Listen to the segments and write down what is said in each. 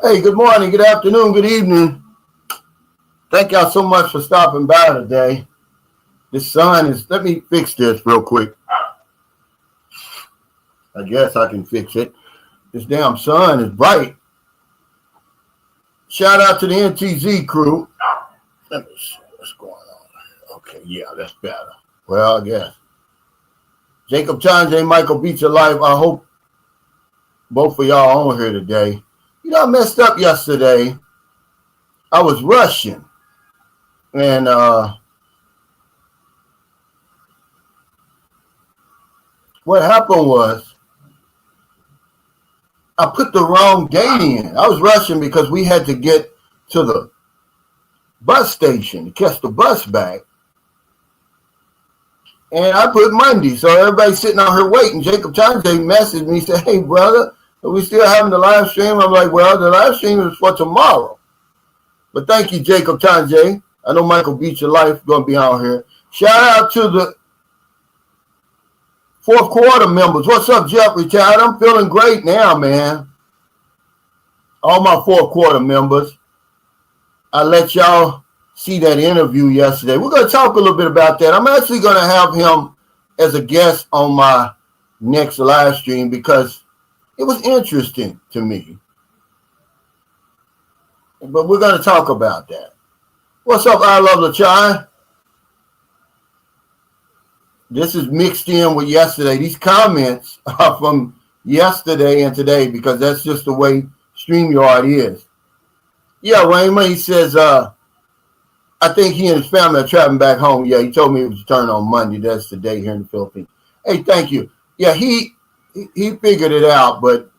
Hey, good morning, good afternoon, good evening. Thank y'all so much for stopping by today. This sun is, let me fix this real quick. I guess I can fix it. This damn sun is bright. Shout out to the NTZ crew. Let me see what's going on. Okay, yeah, that's better. Well, I guess. Jacob Chanje, Michael Beach of Life. I hope both of y'all on here today. You know, I messed up yesterday. I was rushing. And what happened was I put the wrong gate in. I was rushing because we had to get to the bus station to catch the bus back. And I put Monday. So everybody's sitting out here waiting. Jacob Chanje messaged me, said, hey, brother, are we still having the live stream? I'm like, well, the live stream is for tomorrow. But thank you, Jacob Chanje. I know Michael Beach of Life going to be out here. Shout out to the fourth quarter members. What's up, Jeffrey Todd? I'm feeling great now, man. All my fourth quarter members. I let y'all see that interview yesterday. We're going to talk a little bit about that. I'm actually going to have him as a guest on my next live stream because it was interesting to me. But we're going to talk about that. What's up, I Love the Chai? This is mixed in with yesterday. These comments are from yesterday and today because that's just the way StreamYard is. Yeah, Raymond, he says, I think he and his family are traveling back home. Yeah, he told me it was returning on Monday. That's the day here in the Philippines. Hey, thank you. Yeah, he figured it out, but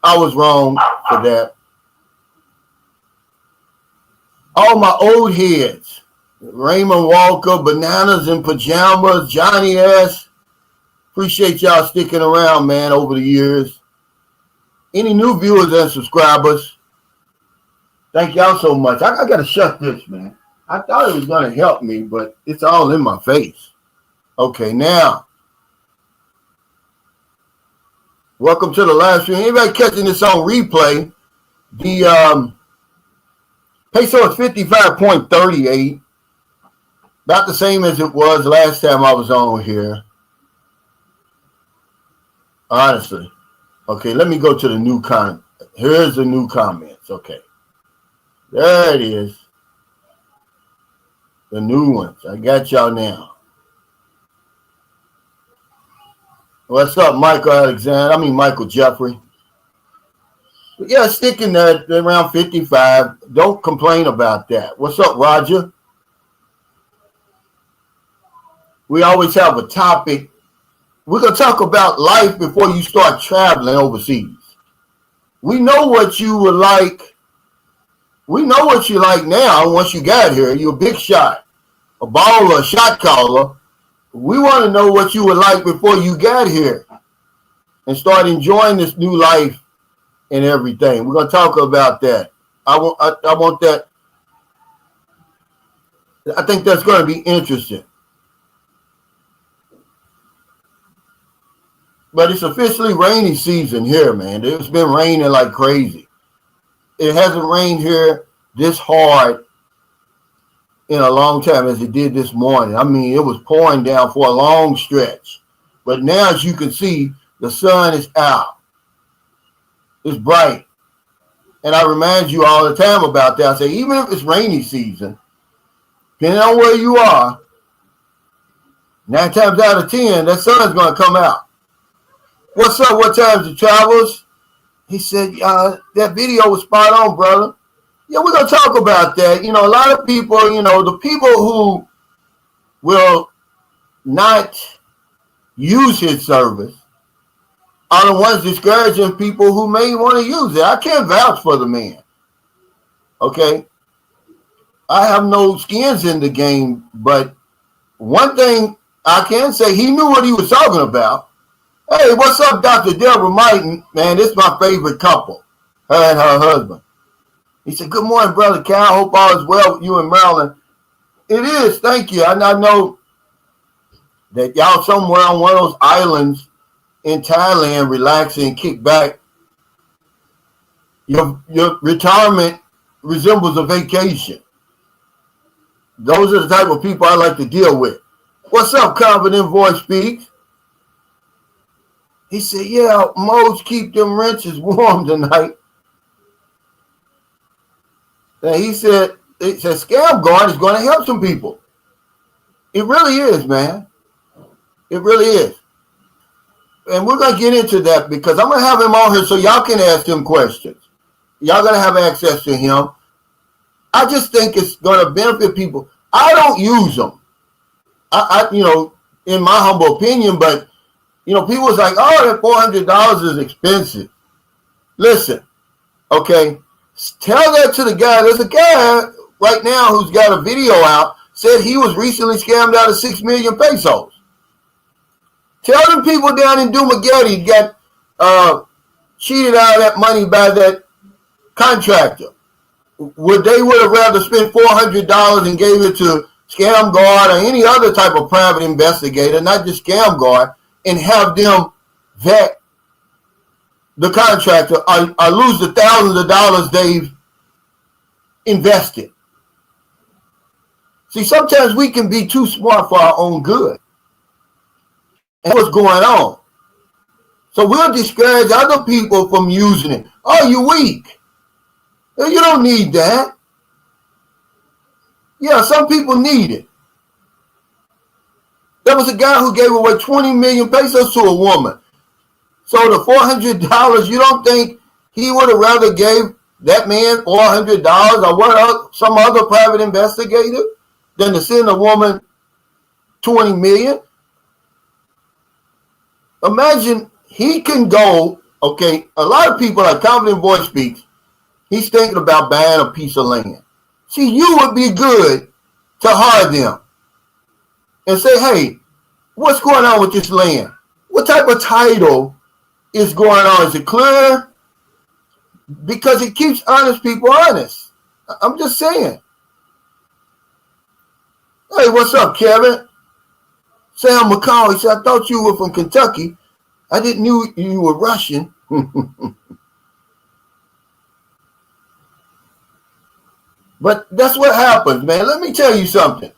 I was wrong for that. All my old heads, Raymond Walker, Bananas in Pajamas, Johnny S. Appreciate y'all sticking around, man, over the years. Any new viewers and subscribers, thank y'all so much. I got to shut this, man. I thought it was going to help me, but it's all in my face. Okay, now, welcome to the live stream. Anybody catching this on replay, the peso is 55.38, about the same as it was last time I was on here. Honestly. Okay, let me go to the new comment. Here's the new comments. Okay. There it is. The new ones. I got y'all now. What's up, Michael Alexander? Michael Jeffrey. But yeah, sticking there around 55. Don't complain about that. What's up, Roger? We always have a topic. We're going to talk about life before you start traveling overseas. We know what you would like. We know what you like now once you got here. You're a big shot, a baller, a shot caller. We want to know what you would like before you got here and start enjoying this new life and everything. We're going to talk about that. I want that. I think that's going to be interesting. But it's officially rainy season here, man. It's been raining like crazy. It hasn't rained here this hard in a long time as it did this morning. It was pouring down for a long stretch. But now, as you can see, the sun is out. It's bright. And I remind you all the time about that. I say, even if it's rainy season, depending on where you are, 9 times out of 10, that sun's going to come out. What's up? What time's the Travels? He said, that video was spot on, brother. Yeah, we're going to talk about that. You know, a lot of people, the people who will not use his service are the ones discouraging people who may want to use it. I can't vouch for the man. Okay? I have no skins in the game, but one thing I can say, he knew what he was talking about. Hey, what's up, Dr. Deborah Martin? Man, this is my favorite couple, her and her husband. He said, good morning, Brother Cal. Hope all is well with you in Maryland. It is, thank you. I know that y'all somewhere on one of those islands in Thailand relaxing, kick back. Your retirement resembles a vacation. Those are the type of people I like to deal with. What's up, Confident Voice Speaks? He said, yeah, Mo's keep them wrenches warm tonight. And he said, Scam Guard is going to help some people. It really is, man. It really is. And we're going to get into that because I'm going to have him on here so y'all can ask him questions. Y'all going to have access to him. I just think it's going to benefit people. I don't use them. I in my humble opinion, but, people was like, oh, that $400 is expensive. Listen, okay, tell that to the guy. There's a guy right now who's got a video out, said he was recently scammed out of 6 million pesos. Tell them people down in Dumaguete got cheated out of that money by that contractor. Would have rather spent $400 and gave it to Scam Guard or any other type of private investigator, not just Scam Guard, and have them vet the contractor or lose the thousands of dollars they've invested? See, sometimes we can be too smart for our own good. And what's going on? So we'll discourage other people from using it. Oh, you're weak. You don't need that. Yeah, some people need it. There was a guy who gave away 20 million pesos to a woman. So the $400, you don't think he would have rather gave that man $400 or some other private investigator than to send a woman 20 million? Imagine he can go, okay, a lot of people, like Confident Voice Speaks, he's thinking about buying a piece of land. See, you would be good to hire them and say, hey, what's going on with this land? What type of title is going on? Is it clear? Because it keeps honest people honest. I'm just saying. Hey, what's up, Kevin? Sam McCall, he said, I thought you were from Kentucky. I didn't know you were Russian. But that's what happens, man. Let me tell you something.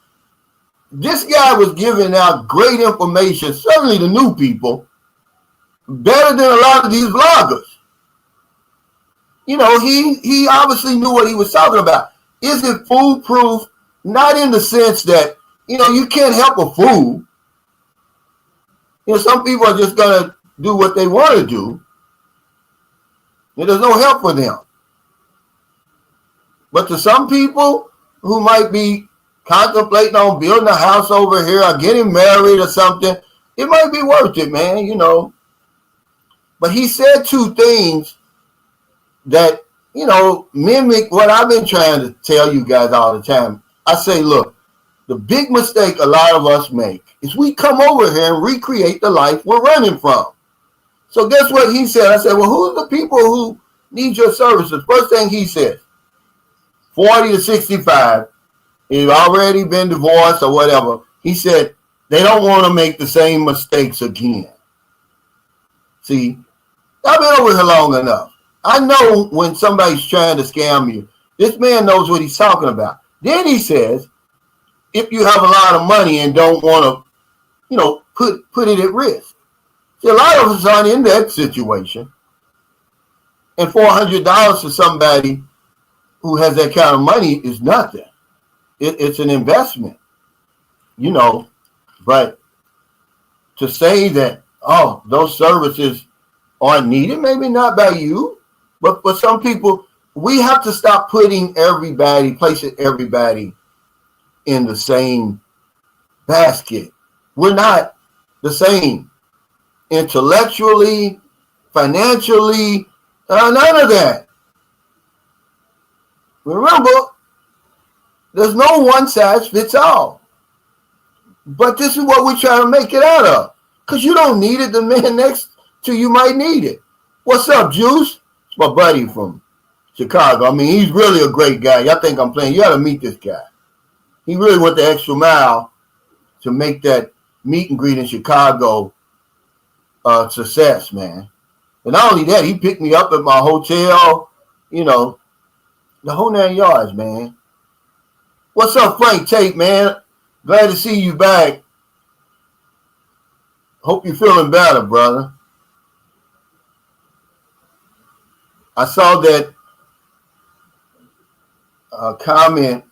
This guy was giving out great information, certainly to new people, better than a lot of these vloggers. He obviously knew what he was talking about. Is it foolproof? Not in the sense that, you can't help a fool. Some people are just going to do what they want to do. And there's no help for them. But to some people who might be contemplating on building a house over here or getting married or something, it might be worth it, man, But he said two things that, mimic what I've been trying to tell you guys all the time. I say, look, the big mistake a lot of us make is we come over here and recreate the life we're running from. So guess what he said? I said, well, who are the people who need your services? First thing he said, 40 to 65, you've already been divorced or whatever. He said, they don't want to make the same mistakes again. See, I've been over here long enough. I know when somebody's trying to scam you. This man knows what he's talking about. Then he says, if you have a lot of money and don't want to, put it at risk. See, a lot of us aren't in that situation. And $400 to somebody who has that kind of money is nothing. It's an investment, but to say that, oh, those services aren't needed, maybe not by you, but for some people, we have to stop placing everybody in the same basket. We're not the same intellectually, financially, none of that. Remember, there's no one size fits all. But this is what we're trying to make it out of. Because you don't need it. The man next to you might need it. What's up, Juice? It's my buddy from Chicago. I mean, he's really a great guy. Y'all think I'm playing. You got to meet this guy. He really went the extra mile to make that meet and greet in Chicago a success, man. And not only that, he picked me up at my hotel. you know, the whole 9 yards, man. What's up, Frank Tate, man? Glad to see you back. Hope you're feeling better, brother. I saw that comment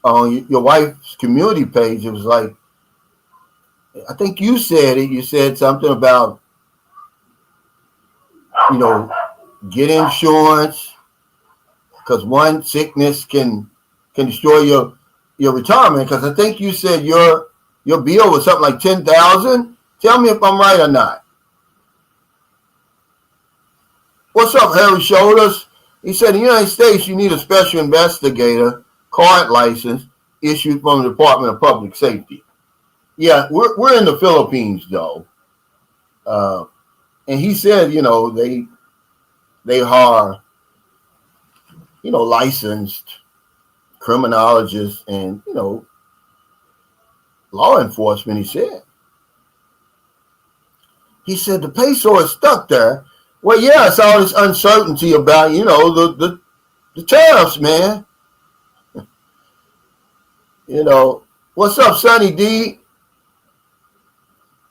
on your wife's community page. It was like, I think you said it. You said something about, get insurance because one sickness can destroy your retirement. Because I think you said your bill was something like $10,000. Tell me if I'm right or not. What's up, Harry Shoulders? He said, in the United States, you need a special investigator card license issued from the Department of Public Safety. Yeah, we're in the Philippines, though. And he said, they are, licensed criminologists and, law enforcement, he said. He said the peso is stuck there. Well, yeah, it's all this uncertainty about, the tariffs, man. What's up, Sonny D?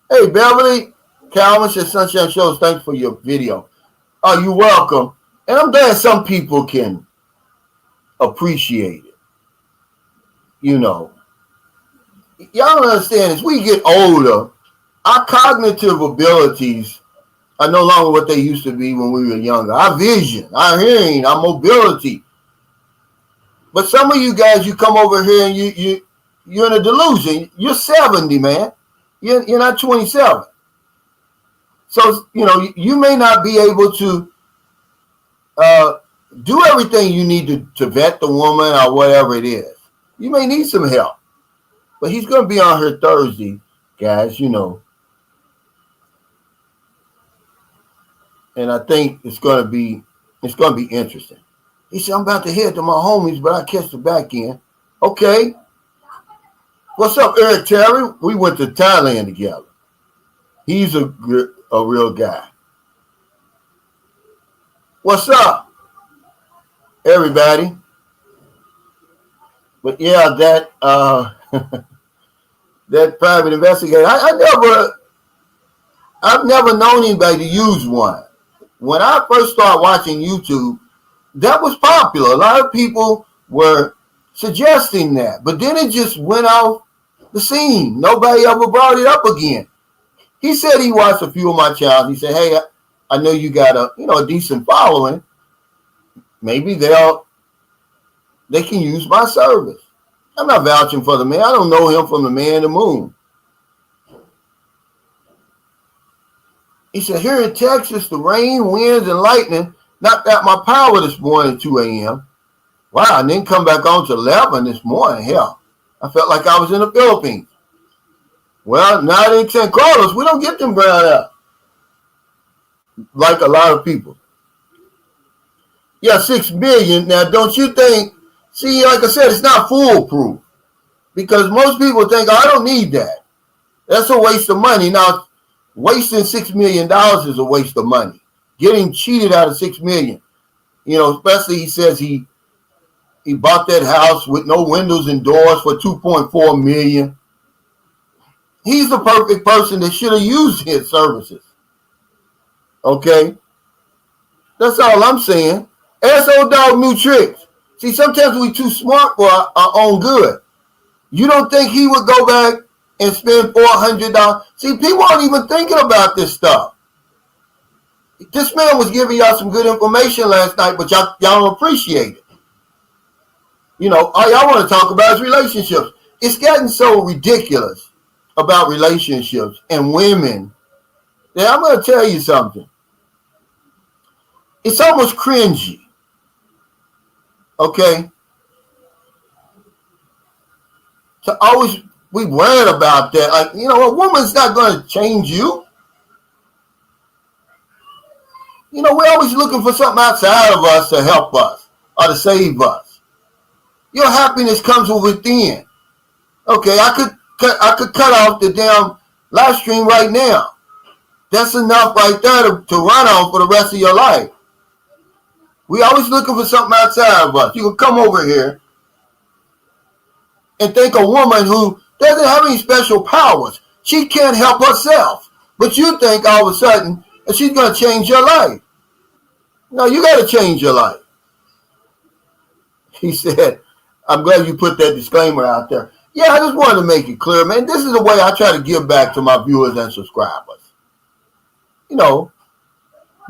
Hey, Beverly, Calvin says Sunshine Shows, thanks for your video. Oh, you're welcome. And I'm glad some people can appreciate it. Y'all don't understand, as we get older, our cognitive abilities are no longer what they used to be when we were younger. Our vision, our hearing, our mobility. But some of you guys, you come over here and you're in a delusion. You're 70, man. You're not 27. So, you may not be able to do everything you need to vet the woman or whatever it is. You may need some help. But he's going to be on here Thursday, guys, And I think it's going to be interesting. He said, I'm about to head to my homies, but I catch the back end. Okay. What's up, Eric Terry? We went to Thailand together. He's a real guy. What's up, everybody? But yeah, that that private investigator, I've never known anybody to use one. When I first started watching YouTube, that was popular. A lot of people were suggesting that, but then it just went off the scene. Nobody ever brought it up again. He said he watched a few of my channels. He said, hey, I know you got a decent following. Maybe they can use my service. I'm not vouching for the man. I don't know him from the man in the moon. He said, here in Texas, the rain, winds, and lightning knocked out my power this morning at 2 a.m. Wow, and then come back on to 11 this morning. Hell, I felt like I was in the Philippines. Well, not in San Carlos. We don't get them brown out like a lot of people. Yeah, 6 million. Now, don't you think, see, like I said, it's not foolproof because most people think, oh, I don't need that. That's a waste of money. Now, wasting $6 million is a waste of money. Getting cheated out of $6 million. Especially he says he bought that house with no windows and doors for $2.4 million. He's the perfect person that should have used his services. Okay? That's all I'm saying. Ask old dog new tricks. See, sometimes we're too smart for our own good. You don't think he would go back and spend $400? See, people aren't even thinking about this stuff. This man was giving y'all some good information last night, but y'all don't appreciate it. All y'all want to talk about is relationships. It's gotten so ridiculous about relationships and women that I'm going to tell you something. It's almost cringy. Okay? To always be worried about that. Like, a woman's not going to change you. We're always looking for something outside of us to help us or to save us. Your happiness comes from within. Okay, I could cut off the damn live stream right now. That's enough right there to run on for the rest of your life. We always looking for something outside of us. You can come over here and think a woman who doesn't have any special powers, she can't help herself. But you think all of a sudden that she's going to change your life. No, you got to change your life. He said, I'm glad you put that disclaimer out there. Yeah, I just wanted to make it clear, man. This is the way I try to give back to my viewers and subscribers. You know,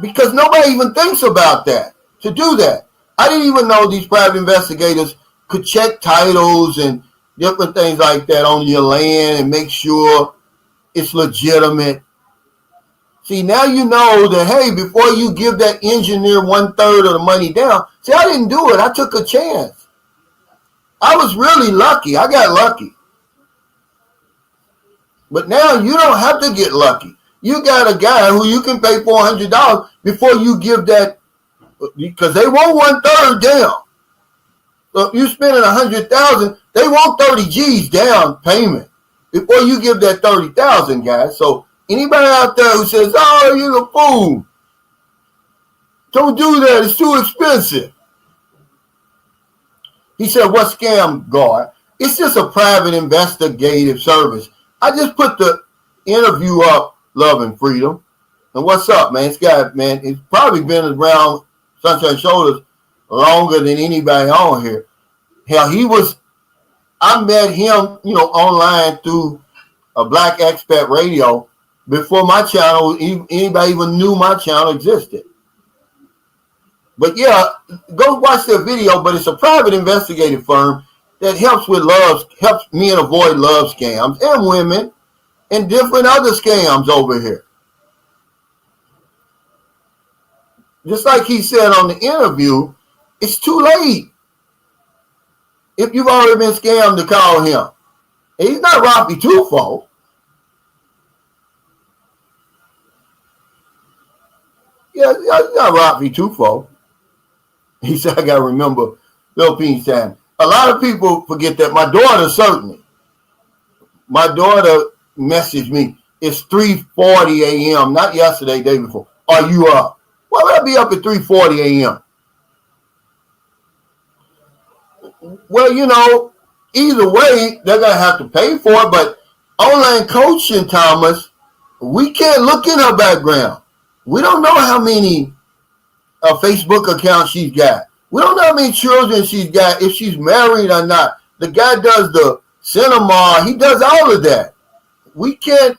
because nobody even thinks about that, to do that. I didn't even know these private investigators could check titles and different things like that on your land and make sure it's legitimate. See, now you know that, hey, before you give that engineer 1/3 of the money down, see, I didn't do it. I took a chance. I was really lucky. I got lucky. But now you don't have to get lucky. You got a guy who you can pay $400 before you give that, because they want 1/3 down. So if you're spending $100,000, they want 30 G's down payment before you give that 30,000, guys. So anybody out there who says, "Oh, you're a fool," don't do that. It's too expensive. He said, "What scam, guard? It's just a private investigative service." I just put the interview up, Love and Freedom. And what's up, man? This guy, man, he's probably been around Sunshine Shoulders longer than anybody on here. Hell, I met him, online through a Black Expat Radio before my channel, anybody even knew my channel existed. But yeah, go watch their video, but it's a private investigative firm that helps men avoid love scams and women and different other scams over here. Just like he said on the interview, it's too late if you've already been scammed to call him. And he's not Rafi Tufo. Yeah, he's not Rafi Tufo. He said, I got to remember Philippines time. A lot of people forget that. My daughter, certainly. My daughter messaged me. It's 3:40 a.m., not yesterday, day before. Are you up? Why would I be up at 3:40 a.m.? Well, either way, they're going to have to pay for it. But online coaching, Thomas, we can't look in her background. We don't know how many Facebook accounts she's got. We don't know how many children she's got, if she's married or not. The guy does the cinema. He does all of that. We can't,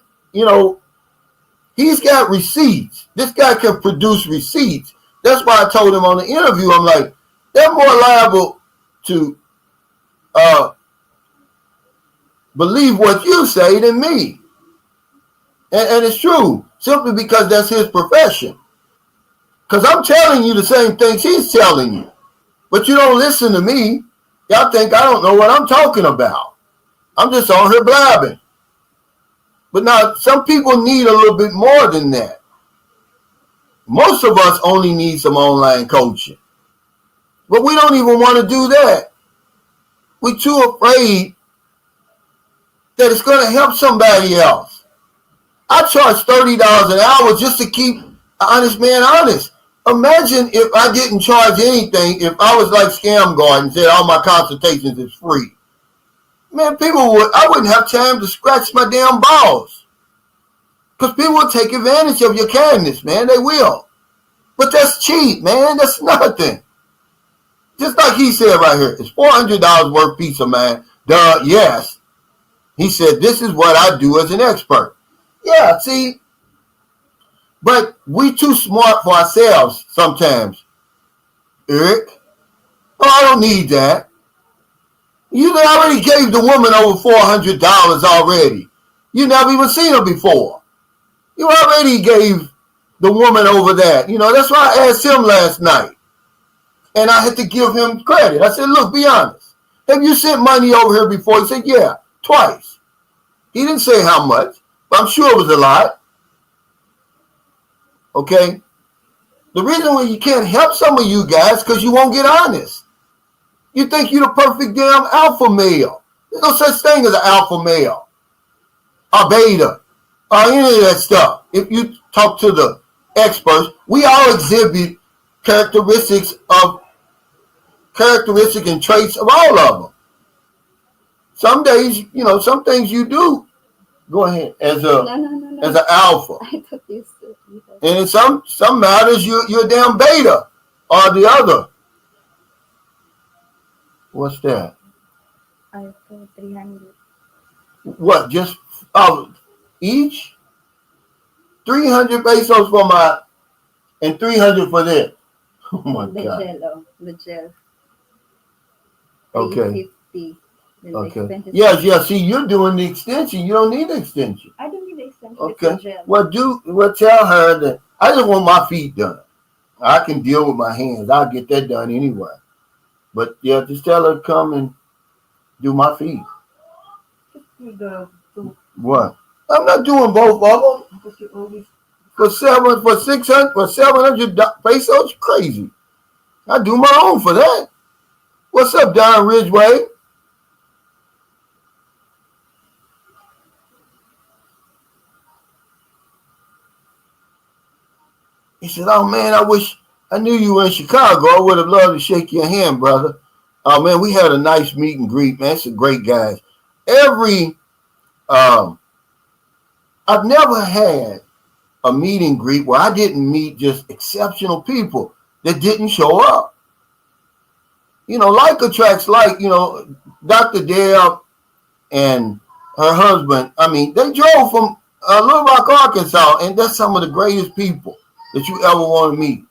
he's got receipts. This guy can produce receipts. That's why I told him on the interview, I'm like, they're more liable to believe what you say than me. And it's true, simply because that's his profession. Because I'm telling you the same things he's telling you. But you don't listen to me. Y'all think I don't know what I'm talking about. I'm just on here blabbing. But now, some people need a little bit more than that. Most of us only need some online coaching. But we don't even want to do that. We're too afraid that it's going to help somebody else. I charge $30 an hour just to keep an honest man honest. Imagine if I didn't charge anything, if I was like Scam Guard and said all my consultations is free. Man, I wouldn't have time to scratch my damn balls. Because people will take advantage of your kindness, man. They will. But that's cheap, man. That's nothing. Just like he said right here, it's $400 worth piece of mind. Duh, yes. He said, this is what I do as an expert. Yeah, see, but we too smart for ourselves sometimes, Eric. Oh, I don't need that. You already gave the woman over $400 already. You never even seen her before. You already gave the woman over that. That's why I asked him last night. And I had to give him credit. I said, look, be honest. Have you sent money over here before? He said, yeah, twice. He didn't say how much, but I'm sure it was a lot. Okay? The reason why you can't help some of you guys is because you won't get honest. You think you're the perfect damn alpha male. There's no such thing as an alpha male, a beta, or any of that stuff. If you talk to the experts, we all exhibit characteristics and traits of all of them. Some days, some things you do. Go ahead. As an alpha. I thought you said. And in some matters, you're a damn beta or the other. What's that? I thought 300. What? Just each? 300 pesos for and 300 for this. Oh my God. The gel. Okay. 350. Okay. Yes. See, you're doing the extension. You don't need the extension. I don't need the extension. Okay. Well, tell her that I just want my feet done. I can deal with my hands. I'll get that done anyway. But yeah, just tell her to come and do my feet. What? I'm not doing both of them. For 700 pesos, crazy. I do my own for that. What's up, Don Ridgeway? He said, "Oh man, I wish I knew you were in Chicago. I would have loved to shake your hand, brother. Oh man, we had a nice meet and greet, man. It's a great guys. I've never had a meet and greet where I didn't meet just exceptional people that didn't show up. Like attracts like, Dr. Deb and her husband. I mean, they drove from Little Rock, Arkansas, and that's some of the greatest people that you ever want to meet.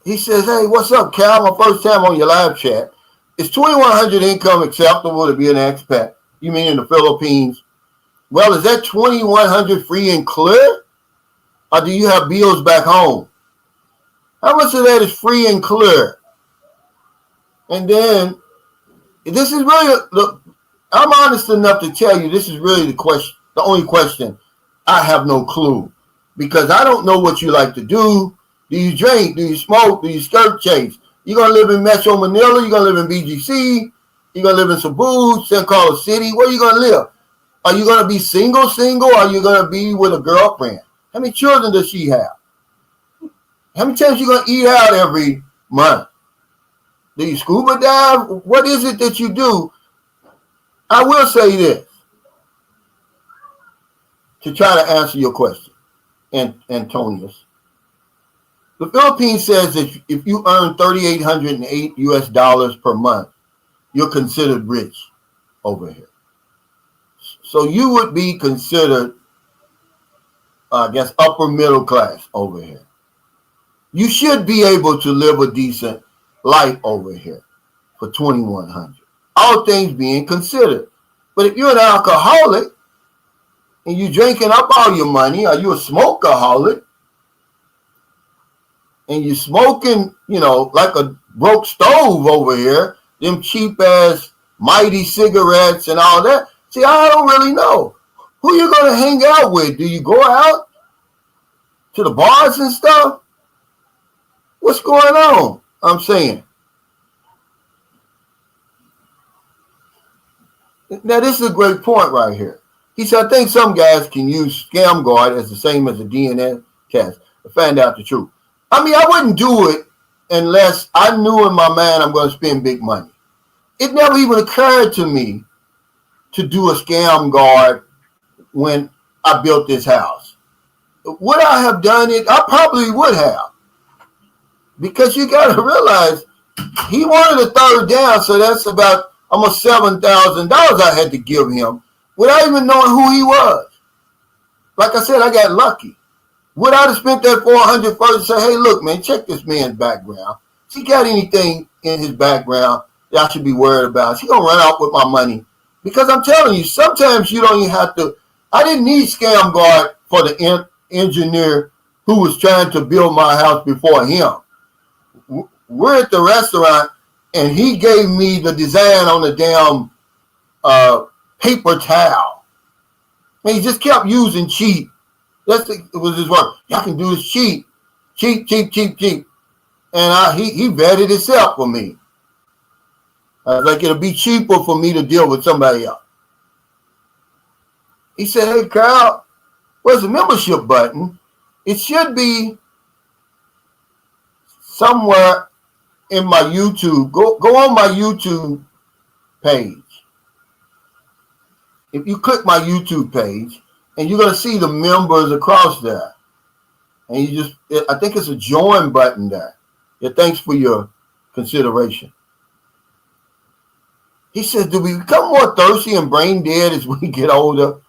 He says, "Hey, what's up, Cal? My first time on your live chat. Is $2,100 income acceptable to be an expat? You mean in the Philippines? Well, is that $2,100 free and clear? Or do you have bills back home? How much of that is free and clear?" And then, this is really, look, I'm honest enough to tell you this is really the only question. I have no clue. Because I don't know what you like to do. Do you drink? Do you smoke? Do you skirt chase? You going to live in Metro Manila? You going to live in BGC? You going to live in Cebu, San Carlos City? Where are you going to live? Are you going to be single? Or are you going to be with a girlfriend? How many children does she have? How many times you going to eat out every month? Do you scuba dive? What is it that you do? I will say this to try to answer your question, Antonius. The Philippines says that if you earn $3,808 per month, you're considered rich over here. So you would be considered, I guess, upper middle class over here. You should be able to live a decent life over here for $2,100. All things being considered. But if you're an alcoholic and you're drinking up all your money, or you're a smokeaholic, and you're smoking, like a broke stove over here, them cheap ass Mighty cigarettes and all that. See, I don't really know. Who you going to hang out with? Do you go out to the bars and stuff? What's going on? I'm saying. Now, this is a great point right here. He said, I think some guys can use Scam Guard as the same as a DNA test to find out the truth. I mean, I wouldn't do it unless I knew in my mind I'm going to spend big money. It never even occurred to me to do a Scam Guard when I built this house. Would I have done it? I probably would have. Because you got to realize, he wanted a third down, so that's about almost $7,000 I had to give him without even knowing who he was. Like I said, I got lucky. Would I have spent that $400 first and say, hey, look, man, check this man's background. Has he got anything in his background that I should be worried about? Is he going to run out with my money? Because I'm telling you, sometimes you don't even have to. I didn't need Scam Guard for the engineer who was trying to build my house before him. We're at the restaurant, and he gave me the design on the damn paper towel. And he just kept using cheap. It was his word. Y'all can do this cheap. Cheap. And he vetted himself for me. I was like, it'll be cheaper for me to deal with somebody else. He said, hey, Carl, Well, the membership button. It should be somewhere in my YouTube. Go on my YouTube page. If you click my YouTube page, and you're going to see the members across there. And you just, I think it's a join button there. Yeah, thanks for your consideration. He says, do we become more thirsty and brain dead as we get older?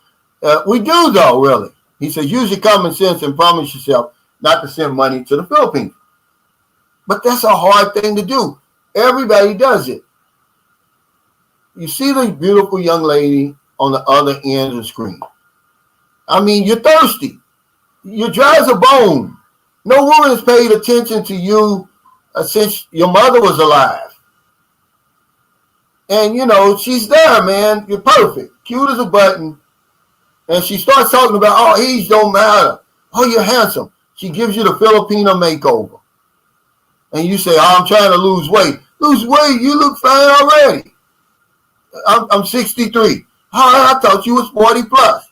We do, though, really. He says, use your common sense and promise yourself not to send money to the Philippines. But that's a hard thing to do. Everybody does it. You see the beautiful young lady on the other end of the screen. I mean, you're thirsty. You're dry as a bone. No woman has paid attention to you since your mother was alive. And, you know, she's there, man. You're perfect. Cute as a button. And she starts talking about, oh, age don't matter. Oh, you're handsome. She gives you the Filipino makeover. And you say, oh, I'm trying to lose weight. Lose weight? You look fine already. I'm 63. Oh, I thought you was 40 plus.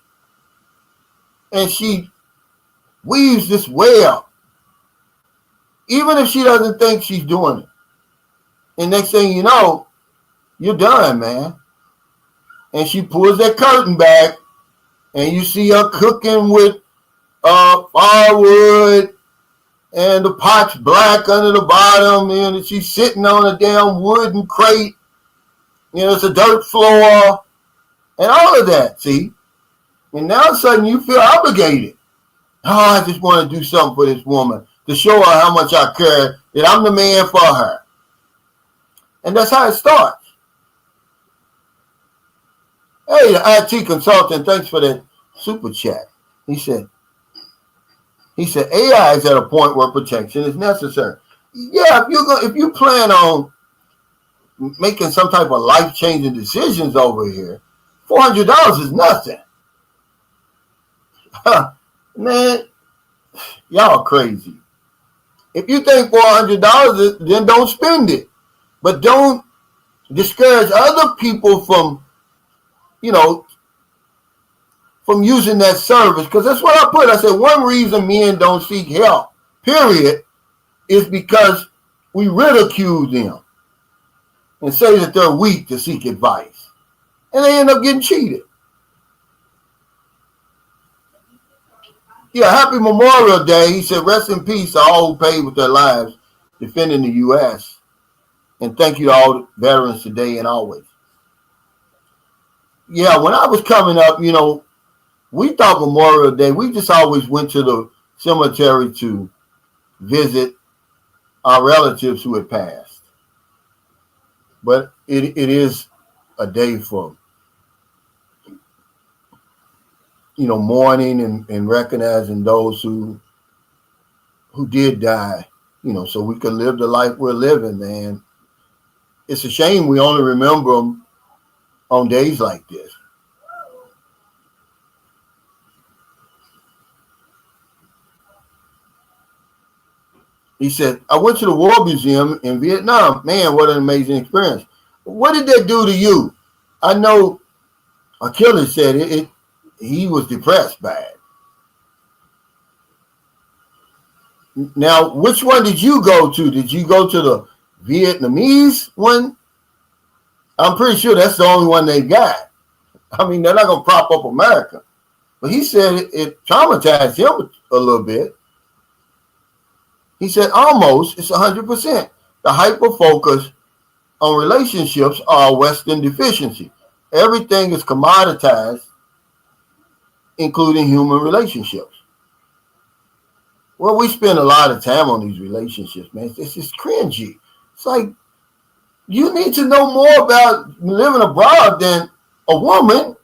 And she weaves this web. Even if she doesn't think she's doing it. And next thing you know, you're done, man. And she pulls that curtain back, and you see her cooking with firewood, and the pot's black under the bottom, and she's sitting on a damn wooden crate. You know, it's a dirt floor, and all of that, see? And now all of a sudden you feel obligated. Oh, I just want to do something for this woman to show her how much I care, that I'm the man for her. And that's how it starts. Hey, the IT consultant, thanks for that super chat. He said, AI is at a point where protection is necessary. Yeah, if you plan on making some type of life-changing decisions over here, $400 is nothing. Man, y'all crazy. If you think $400, then don't spend it. But don't discourage other people from, you know, from using that service. Because that's what I put. I said one reason men don't seek help, period, is because we ridicule them and say that they're weak to seek advice. And they end up getting cheated. Yeah, happy Memorial Day. He said, rest in peace to all who paid with their lives defending the U.S. And thank you to all the veterans today and always. Yeah, when I was coming up, you know, we thought Memorial Day, we just always went to the cemetery to visit our relatives who had passed. But it is a day for, you know, mourning and recognizing those who did die, you know, so we could live the life we're living, man. It's a shame we only remember them on days like this. He said, I went to the War Museum in Vietnam. Man, what an amazing experience. What did that do to you? I know Achilles said he was depressed by it. Now, which one did you go to? Did you go to the Vietnamese one? I'm pretty sure that's the only one they got. I mean, they're not going to prop up America. But he said it traumatized him a little bit. He said almost, it's 100%. The hyper-focus on relationships are a Western deficiency. Everything is commoditized, including human relationships. Well, we spend a lot of time on these relationships, man. It's just cringy. It's like, you need to know more about living abroad than a woman.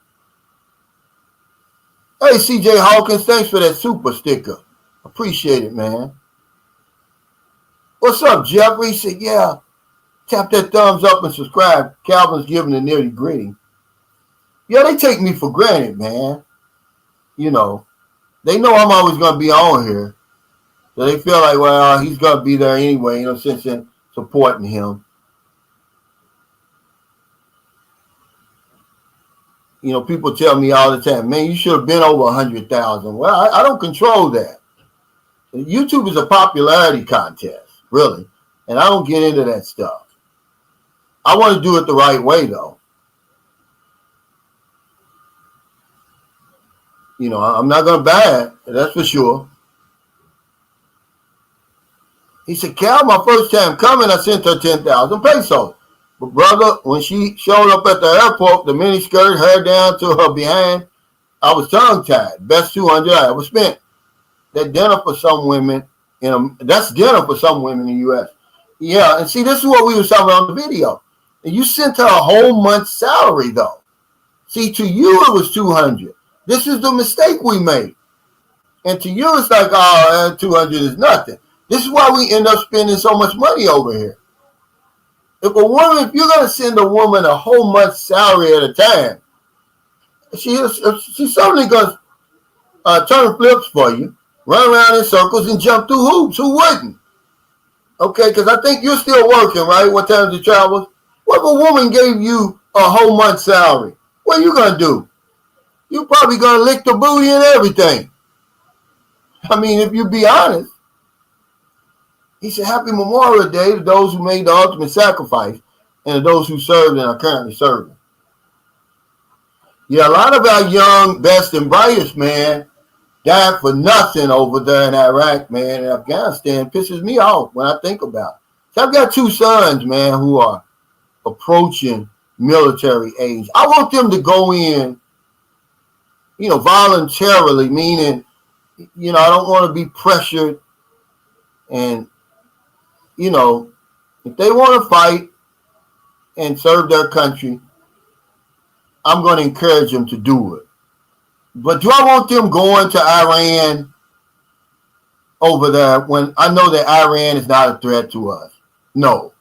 Hey, CJ Hawkins, thanks for that super sticker. Appreciate it, man. What's up, Jeffrey? He said, yeah, tap that thumbs up and subscribe. Calvin's giving the nitty gritty. Yeah, they take me for granted, man. You know, they know I'm always going to be on here. So they feel like, well, he's going to be there anyway, you know, since in supporting him. People tell me all the time, man, you should have been over 100,000. Well, I don't control that. YouTube is a popularity contest, really, and I don't get into that stuff. I want to do it the right way, though. I'm not going to buy it, that's for sure. He said, Cal, my first time coming, I sent her 10,000 pesos. But brother, when she showed up at the airport, the miniskirt, hair down to her behind, I was tongue-tied. Best 200 I ever spent. That dinner for some women, that's dinner for some women in the U.S. Yeah, and see, this is what we were talking about on the video. And you sent her a whole month's salary, though. See, to you, it was 200. This is the mistake we made. And to you, it's like, 200 is nothing. This is why we end up spending so much money over here. If you're going to send a woman a whole month's salary at a time, she's certainly going to turn flips for you, run around in circles, and jump through hoops. Who wouldn't? Okay, because I think you're still working, right? What time you travel? What if a woman gave you a whole month's salary? What are you going to do? You're probably going to lick the booty and everything. I mean, if you be honest. He said, Happy Memorial Day to those who made the ultimate sacrifice and to those who served and are currently serving. Yeah, a lot of our young, best and brightest, man, died for nothing over there in Iraq, man, and Afghanistan. Pisses me off when I think about it. So I've got 2 sons, man, who are approaching military age. I want them to go in, voluntarily, meaning, I don't want to be pressured. And, if they want to fight and serve their country, I'm going to encourage them to do it. But do I want them going to Iran over there when I know that Iran is not a threat to us? No,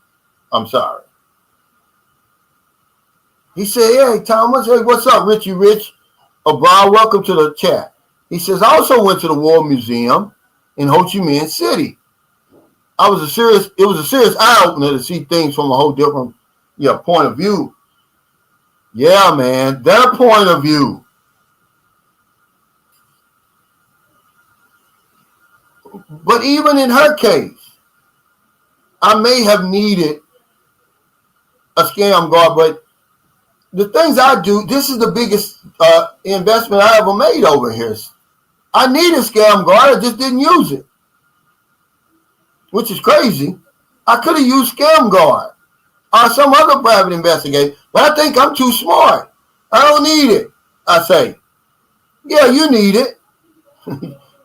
I'm sorry. He said, hey, Thomas, hey, what's up, Richie Rich? Brian, welcome to the chat. He says, I also went to the War Museum in Ho Chi Minh City. It was a serious eye-opener to see things from a whole different point of view. Yeah, man, their point of view. But even in her case, I may have needed a scam guard, but the things I do, this is the biggest investment I ever made over here. I need a scam guard, I just didn't use it. Which is crazy. I could have used Scam Guard or some other private investigator, but I think I'm too smart. I don't need it, I say. Yeah, you need it.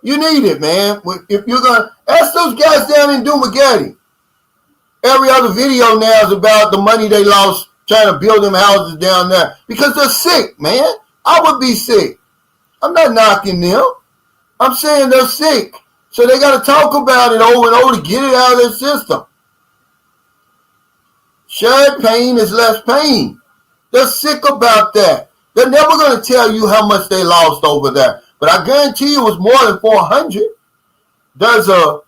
You need it, man. If you're going to ask those guys down in Dumaguete. Every other video now is about the money they lost trying to build them houses down there because they're sick, man. I would be sick. I'm not knocking them. I'm saying they're sick. So they got to talk about it over and over to get it out of their system. Shared pain is less pain. They're sick about that. They're never going to tell you how much they lost over there. But I guarantee you it was more than 400. There's a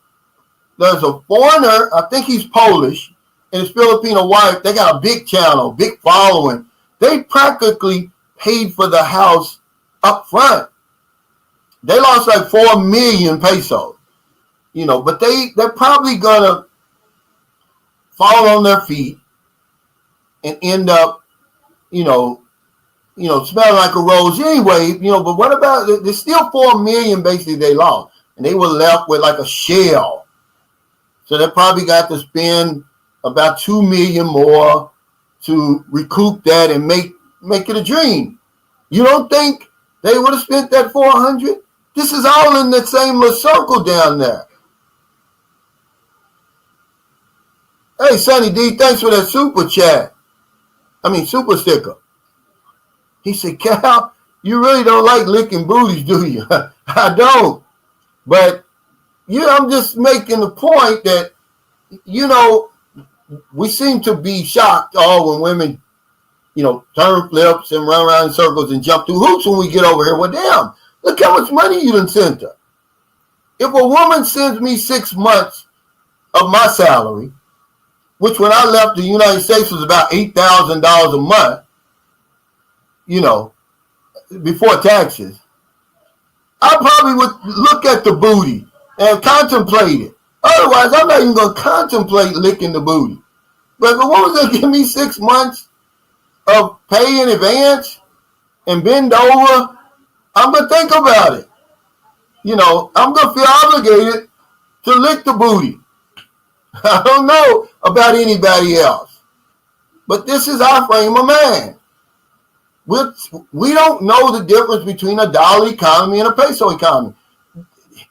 foreigner, I think he's Polish, and his Filipino wife. They got a big channel, big following. They practically paid for the house up front. They lost like 4 million pesos, but they're probably going to fall on their feet and end up, smelling like a rose anyway, but what about, there's still 4 million basically they lost, and they were left with like a shell. So they probably got to spend about 2 million more to recoup that and make it a dream. You don't think they would have spent that 400? This is all in the same little circle down there. Hey, Sonny D, thanks for that super sticker. He said, Cal, you really don't like licking booties, do you? I don't. But, I'm just making the point that, we seem to be shocked all when women, turn flips and run around in circles and jump through hoops when we get over here. Well, damn. Look how much money you done sent her. If a woman sends me 6 months of my salary, which when I left the United States was about $8,000 a month, before taxes, I probably would look at the booty and contemplate it. Otherwise, I'm not even going to contemplate licking the booty. But if a woman's going to give me 6 months of pay in advance and bend over, I'm going to think about it. You know, I'm going to feel obligated to lick the booty. I don't know about anybody else. But this is our frame of mind. We don't know the difference between a dollar economy and a peso economy.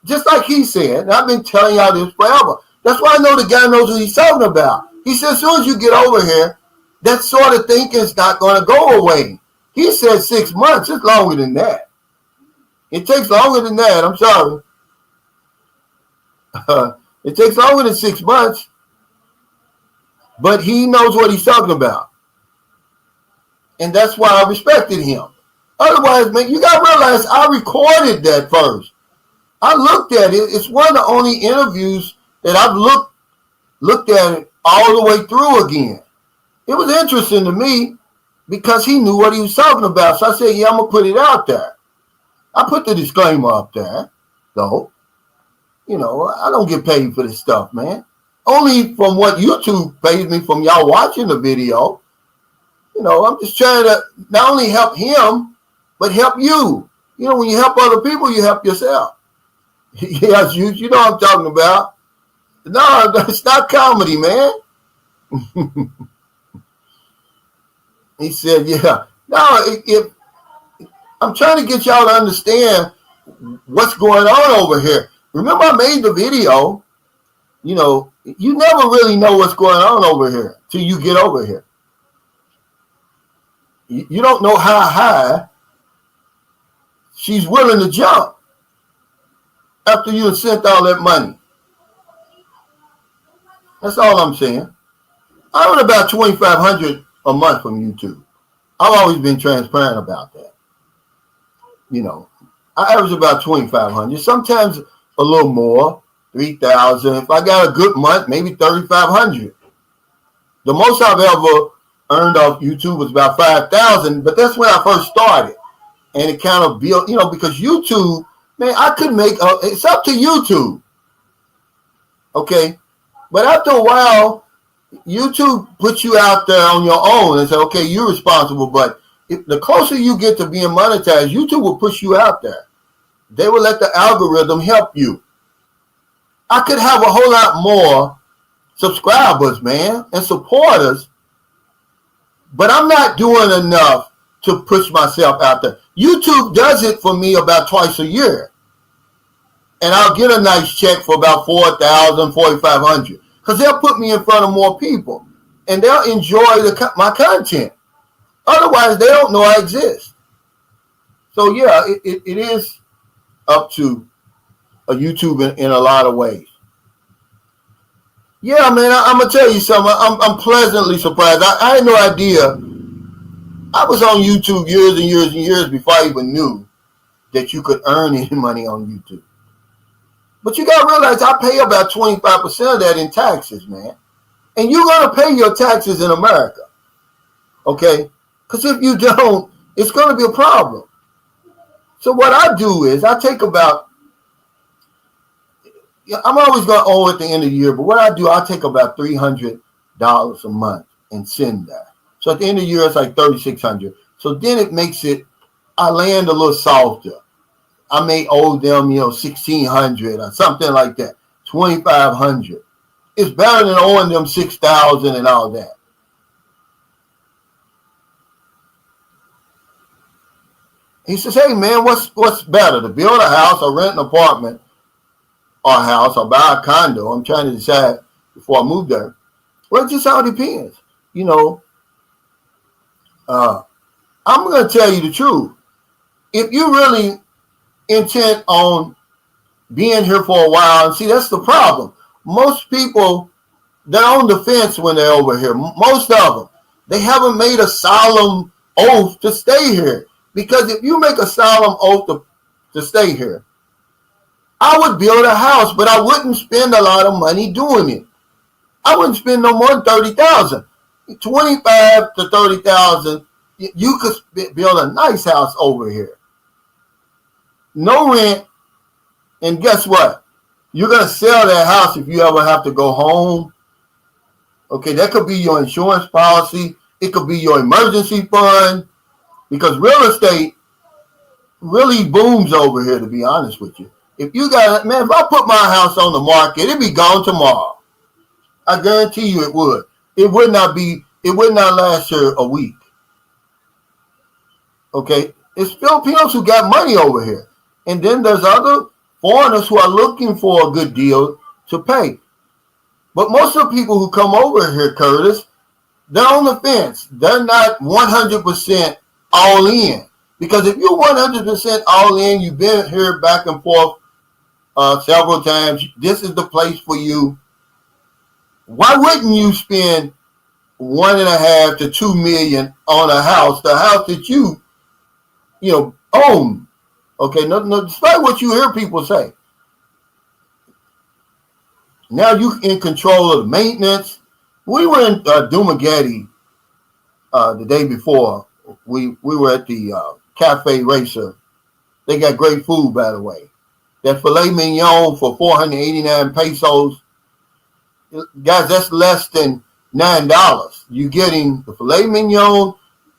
Just like he said, and I've been telling y'all this forever. That's why I know the guy knows what he's talking about. He said, as soon as you get over here, that sort of thinking is not going to go away. He said 6 months. It's longer than that. It takes longer than that. I'm sorry. It takes longer than 6 months. But he knows what he's talking about. And that's why I respected him. Otherwise, man, you got to realize I recorded that first. I looked at it. It's one of the only interviews that I've looked at it all the way through again. It was interesting to me because he knew what he was talking about. So I said, yeah, I'm going to put it out there. I put the disclaimer up there, though. You know, I don't get paid for this stuff, man. Only from what YouTube pays me from y'all watching the video. You know, I'm just trying to not only help him, but help you. You know, when you help other people, you help yourself. Yes, you know what I'm talking about. No, it's not comedy, man. He said, yeah. No, I'm trying to get y'all to understand what's going on over here. Remember I made the video. You know, you never really know what's going on over here till you get over here. You don't know how high she's willing to jump after you have sent all that money. That's all I'm saying. I earn about $2,500 a month from YouTube. I've always been transparent about that. You know, I average about $2,500. Sometimes a little more, $3,000. If I got a good month, maybe $3,500. The most I've ever earned off YouTube was about $5,000, but that's when I first started. And it kind of built, you know, because YouTube, man, I could make, it's up to YouTube. Okay? But after a while, YouTube puts you out there on your own and say, okay, you're responsible. But the closer you get to being monetized, YouTube will push you out there. They will let the algorithm help you. I could have a whole lot more subscribers, man, and supporters, but I'm not doing enough to push myself out there. YouTube does it for me about twice a year. And I'll get a nice check for about $4,000, $4,500. Because they'll put me in front of more people. And they'll enjoy my content. Otherwise, they don't know I exist. So, yeah, it is up to a YouTube in a lot of ways. Yeah, man, I'm going to tell you something. I'm pleasantly surprised. I had no idea. I was on YouTube years and years and years before I even knew that you could earn any money on YouTube. But you got to realize I pay about 25% of that in taxes, man. And you're going to pay your taxes in America. Okay? Because if you don't, it's going to be a problem. So what I do is I take about, I'm always going to owe at the end of the year, but what I do, I take about $300 a month and send that. So at the end of the year, it's like $3,600. So then it makes it, I land a little softer. I may owe them, $1,600 or something like that, $2,500. It's better than owing them $6,000 and all that. He says, hey, man, what's better, to build a house or rent an apartment or a house or buy a condo? I'm trying to decide before I move there. Well, it just all depends. I'm going to tell you the truth. If you really intent on being here for a while, and see, that's the problem. Most people, they're on the fence when they're over here. Most of them, they haven't made a solemn oath to stay here. Because if you make a solemn oath to stay here, I would build a house, but I wouldn't spend a lot of money doing it. I wouldn't spend no more than $30,000. $25,000 to $30,000 You could build a nice house over here. No rent. And guess what? You're going to sell that house if you ever have to go home. Okay, that could be your insurance policy. It could be your emergency fund. Because real estate really booms over here, to be honest with you. If you got, man, if I put my house on the market, it'd be gone tomorrow. I guarantee you it would. It would not last here a week. Okay? It's Filipinos who got money over here. And then there's other foreigners who are looking for a good deal to pay. But most of the people who come over here, Curtis, they're on the fence. They're not 100% all in. Because if you're 100% all in, you've been here back and forth several times, this is the place for you. Why wouldn't you spend $1.5 to $2 million on a house, the house that you own? Okay, no, despite what you hear people say. Now you're in control of the maintenance. We were in Dumagetti the day before. We were at the Cafe Racer. They got great food, by the way. That filet mignon for 489 pesos. Guys, that's less than $9. You're getting the filet mignon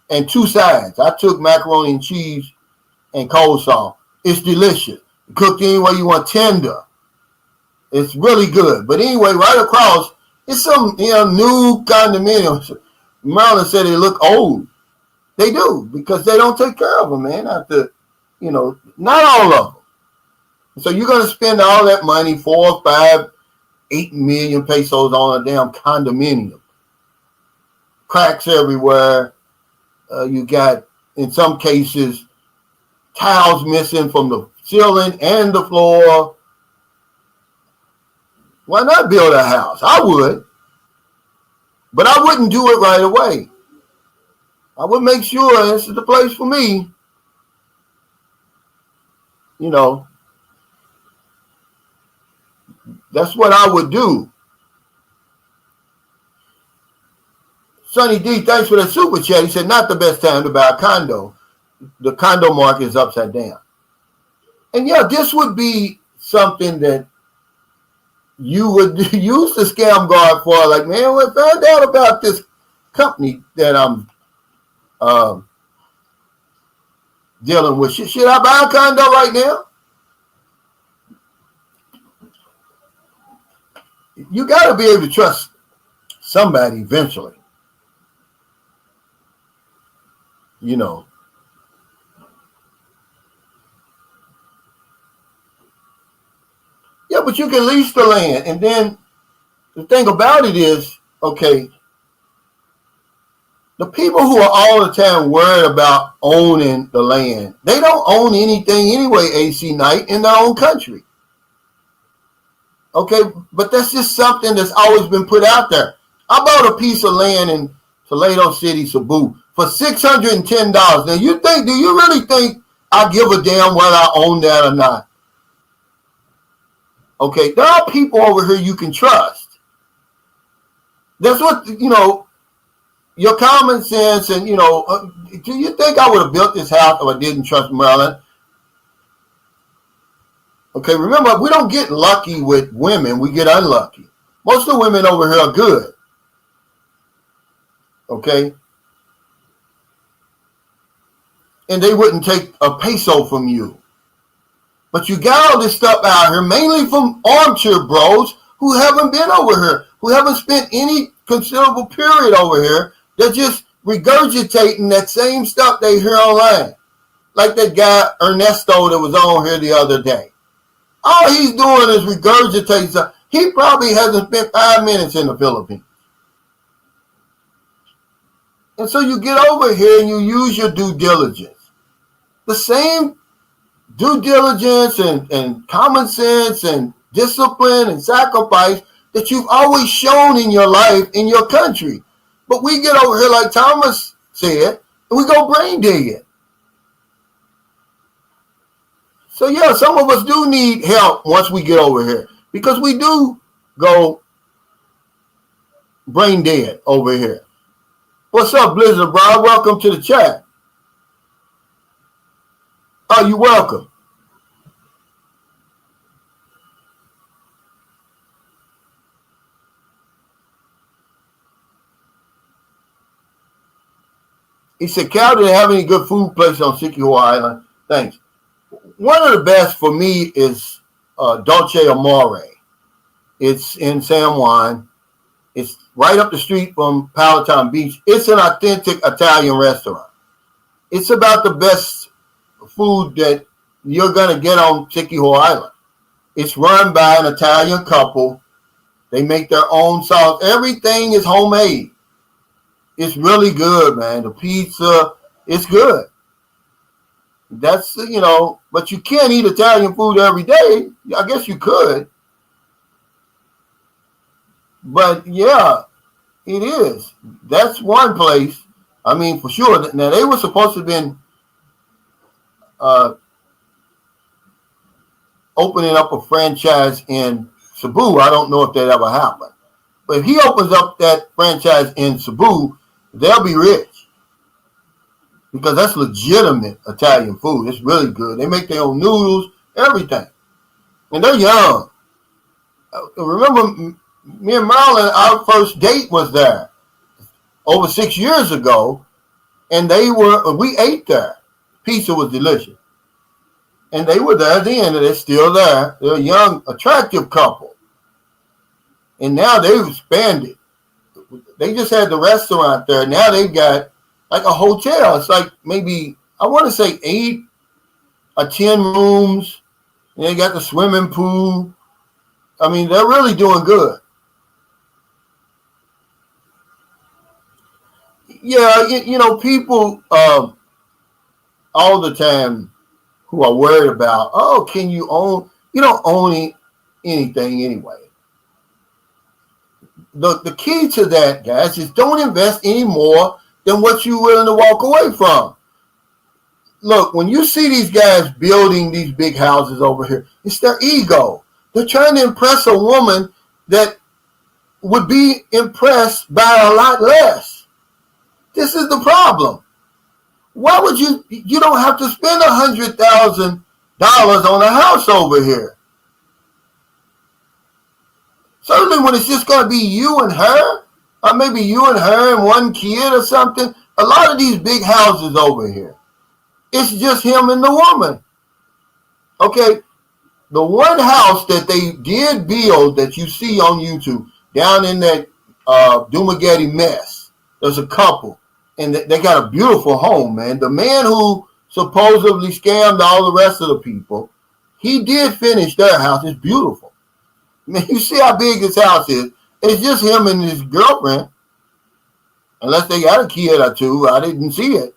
and two sides. I took macaroni and cheese and coleslaw. It's delicious. Cooked any way you want, tender. It's really good. But anyway, right across, it's some new condominiums. Maryland said they look old. They do, because they don't take care of them, man. After, not all of them. So you're going to spend all that money, 4, 5, 8 million pesos on a damn condominium. Cracks everywhere. You got, in some cases, tiles missing from the ceiling and the floor. Why not build a house? I would. But I wouldn't do it right away. I would make sure this is the place for me. That's what I would do. Sonny D, thanks for the super chat. He said, not the best time to buy a condo. The condo market is upside down. And yeah, this would be something that you would use the scam guard for. Like, man, I found out about this company that I'm dealing with. Should I buy a condo right now? You got to be able to trust somebody eventually. Yeah, but you can lease the land. And then the thing about it is, okay, the people who are all the time worried about owning the land, they don't own anything anyway, AC Knight, in their own country. Okay, but that's just something that's always been put out there. I bought a piece of land in Toledo City, Cebu, for $610. Now, do you really think I give a damn whether I own that or not? Okay, there are people over here you can trust. That's what, your common sense and, do you think I would have built this house if I didn't trust Maryland? Okay, remember, we don't get lucky with women. We get unlucky. Most of the women over here are good. Okay? And they wouldn't take a peso from you. But you got all this stuff out here, mainly from armchair bros who haven't been over here, who haven't spent any considerable period over here. They're just regurgitating that same stuff they hear online. Like that guy Ernesto that was on here the other day. All he's doing is regurgitating stuff. He probably hasn't spent 5 minutes in the Philippines. And so you get over here and you use your due diligence. The same due diligence and common sense and discipline and sacrifice that you've always shown in your life, in your country. But we get over here, like Thomas said, and we go brain dig it. So yeah, some of us do need help once we get over here, because we do go brain dead over here. What's up, Blizzard, bro? Welcome to the chat. Oh, you're welcome. He said, Cal didn't have any good food places on Sikihor Island. Thanks. One of the best for me is Dolce Amore. It's in San Juan. It's right up the street from Palatine Beach. It's an authentic Italian restaurant. It's about the best food that you're going to get on Sikihor Island. It's run by an Italian couple. They make their own sauce. Everything is homemade. It's really good, man. The pizza, it's good. That's, but you can't eat Italian food every day. I guess you could. But yeah, it is. That's one place. I mean, for sure. Now, they were supposed to have been opening up a franchise in Cebu. I don't know if that ever happened. But if he opens up that franchise in Cebu, they'll be rich. Because that's legitimate Italian food. It's really good. They make their own noodles, everything. And they're young. Remember, me and Marilyn, our first date was there over 6 years ago. And we ate there. Pizza was delicious. And they were there then, and they're still there. They're a young, attractive couple. And now they've expanded. They just had the restaurant there. Now they've got like a hotel. It's like maybe, I want to say 8 or 10 rooms. And they got the swimming pool. I mean, they're really doing good. Yeah, people all the time who are worried about, can you own? You don't own anything anyway. The key to that, guys, is don't invest any more than what you're willing to walk away from. Look, when you see these guys building these big houses over here, it's their ego. They're trying to impress a woman that would be impressed by a lot less. This is the problem. Why would you don't have to spend $100,000 on a house over here. Certainly when it's just going to be you and her, or maybe you and her and one kid or something. A lot of these big houses over here, it's just him and the woman. Okay, the one house that they did build that you see on YouTube, down in that Dumagetti mess, there's a couple. And they got a beautiful home, man. The man who supposedly scammed all the rest of the people, he did finish their house. It's beautiful. Man, you see how big this house is. It's just him and his girlfriend. Unless they got a kid or two. I didn't see it.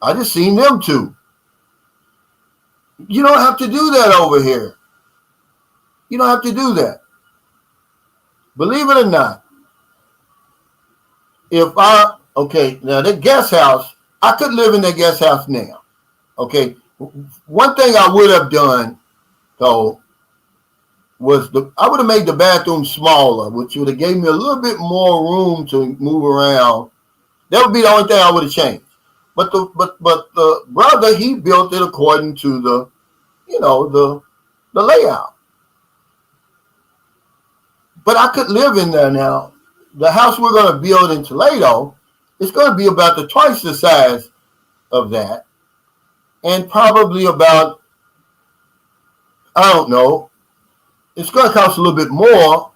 I just seen them two. You don't have to do that over here. You don't have to do that. Believe it or not. Okay, now that guest house, I could live in that guest house now. Okay, one thing I would have done, though, was I would have made the bathroom smaller, which would have gave me a little bit more room to move around. That would be the only thing I would have changed. But the brother, he built it according to the layout. But I could live in there now. The house we're going to build in Toledo, it's going to be about twice the size of that. And probably about, I don't know, it's going to cost a little bit more.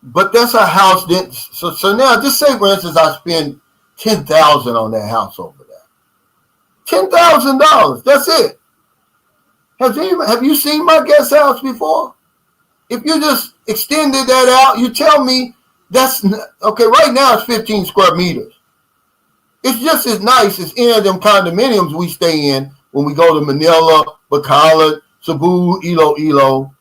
But that's a house that, so now just say, for instance, I spend $10,000 on that house over there. $10,000, that's it. Have you seen my guest house before? If you just extended that out, you tell me that's, okay, right now it's 15 square meters. It's just as nice as any of them condominiums we stay in when we go to Manila, Bacolod, Cebu, Iloilo,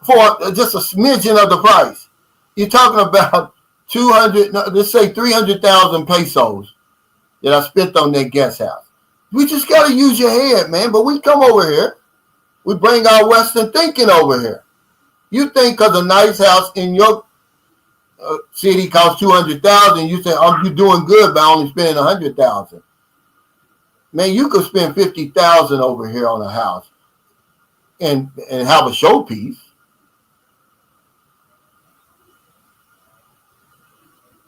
for just a smidgen of the price. You're talking about 300,000 pesos that I spent on that guest house. We just got to use your head, man. But we come over here. We bring our Western thinking over here. You think of a nice house in your city costs 200,000. You say, "Oh, you're doing good by only spending 100,000." Man, you could spend 50,000 over here on a house and have a showpiece.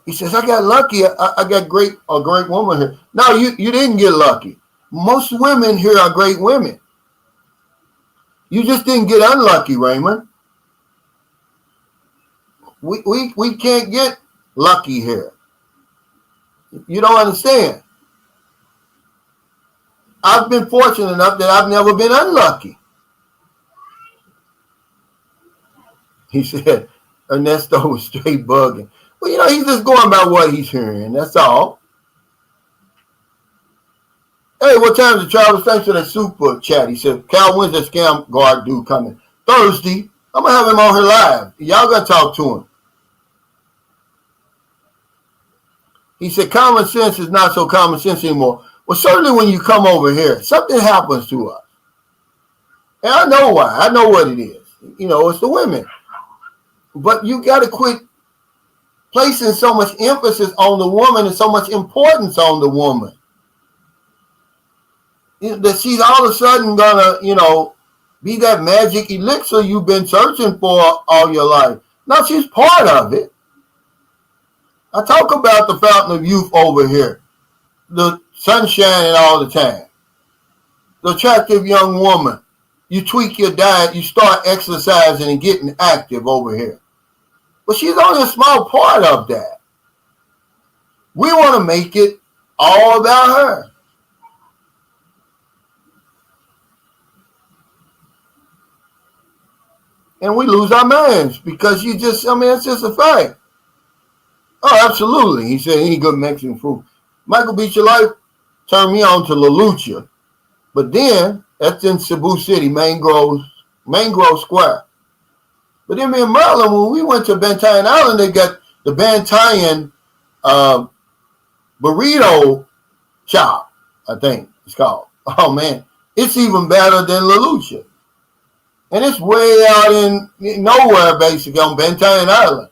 He says, "I got lucky. I got a great woman here." No, you didn't get lucky. Most women here are great women. You just didn't get unlucky, Raymond. We can't get lucky here. You don't understand. I've been fortunate enough that I've never been unlucky. He said, Ernesto was straight bugging. Well, he's just going by what he's hearing. That's all. Hey, what time is it, Travis? Thanks for that super chat. He said, "Cal, when's that scam guard dude coming?" Thursday. I'm going to have him on here live. Y'all got to talk to him. He said, "Common sense is not so common sense anymore." Well, certainly when you come over here, something happens to us. And I know why. I know what it is. It's the women. But you got to quit placing so much emphasis on the woman and so much importance on the woman. That she's all of a sudden going to, be that magic elixir you've been searching for all your life. No, she's part of it. I talk about the fountain of youth over here. The sun shining all the time. The attractive young woman. You tweak your diet, you start exercising and getting active over here. But she's only a small part of that. We want to make it all about her. And we lose our minds because it's just a fact. Oh, absolutely. He said, "Any good Mexican food." Michael Beach Your Life turned me on to La Lucha. But then, that's in Cebu City, Mangrove Square. But then me and Maryland, when we went to Bantayan Island, they got the Bantayan burrito shop, I think it's called. Oh, man. It's even better than La Lucha. And it's way out in nowhere, basically, on Bantayan Island.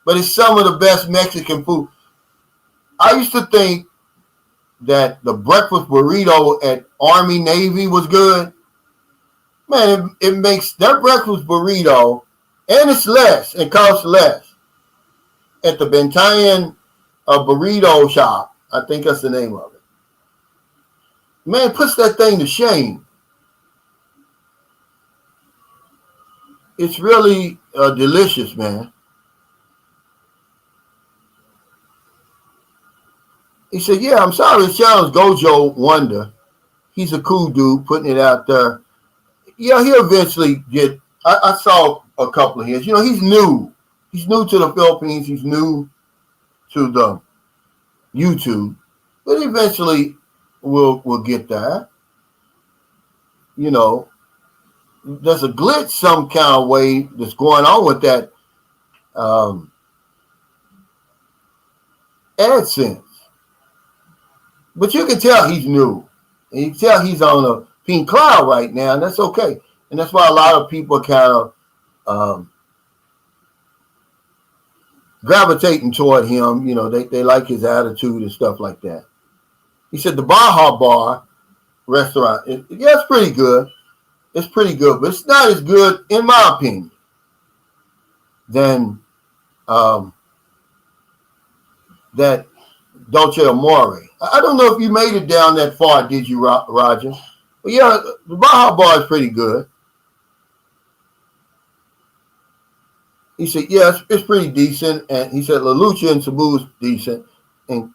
But it's some of the best Mexican food. I used to think that the breakfast burrito at Army Navy was good. Man, it makes their breakfast burrito, and it's less. It costs less. At the Bantayan burrito shop, I think that's the name of it. Man, puts that thing to shame. It's really delicious, man. He said, "Yeah, I'm sorry to challenge Gojo Wonder. He's a cool dude putting it out there. Yeah, he'll eventually get." I saw a couple of his. He's new. He's new to the Philippines. He's new to the YouTube. But eventually we'll get there. There's a glitch some kind of way that's going on with that AdSense. But you can tell he's new. And you can tell he's on a pink cloud right now, and that's okay. And that's why a lot of people kind of gravitating toward him. They like his attitude and stuff like that. He said the Baja Bar restaurant, it's pretty good. It's pretty good, but it's not as good, in my opinion, than that Dolce Amore. I don't know if you made it down that far, did you, Roger? But yeah, the Baja Bar is pretty good. He said, yeah, it's pretty decent. And he said La Lucha in Cebu is decent. And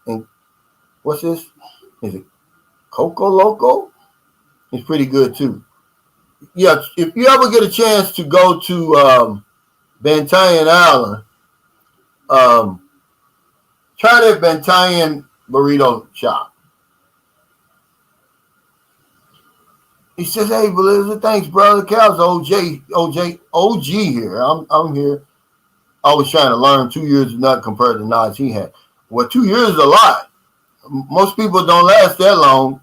what's this? Is it Coco Loco? It's pretty good too. Yeah, if you ever get a chance to go to Bantayan Island, try that Bantayan burrito shop. He says, "Hey, Belizza, thanks, brother. Cal's OG here. I'm here. I was trying to learn 2 years is not compared to knowledge he had. Well, 2 years is a lot. Most people don't last that long,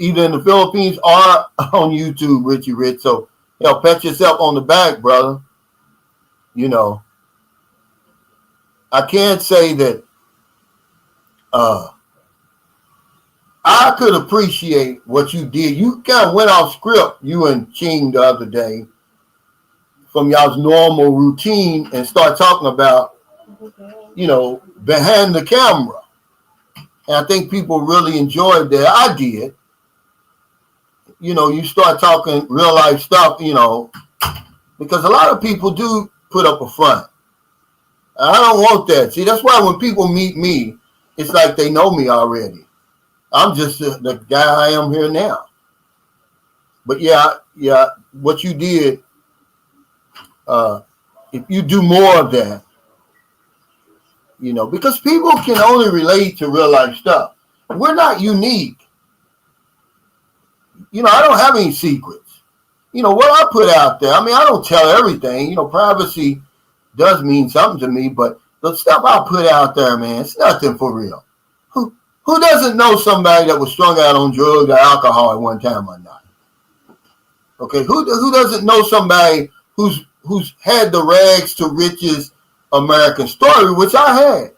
either in the Philippines or on YouTube, Richie Rich. So, pat yourself on the back, brother. I can't say that I could appreciate what you did. You kind of went off script, you and Ching the other day, from y'all's normal routine and start talking about, behind the camera. And I think people really enjoyed that. I did. You start talking real life stuff, because a lot of people do put up a front. I don't want that. See, that's why when people meet me, it's like they know me already. I'm just the guy I am here now. But yeah, what you did, if you do more of that, because people can only relate to real life stuff. We're not unique. I don't have any secrets. What I put out there, I don't tell everything. Privacy does mean something to me, but the stuff I put out there, man, it's nothing for real. Who doesn't know somebody that was strung out on drugs or alcohol at one time or not? Okay, who doesn't know somebody who's had the rags to riches American story, which I had.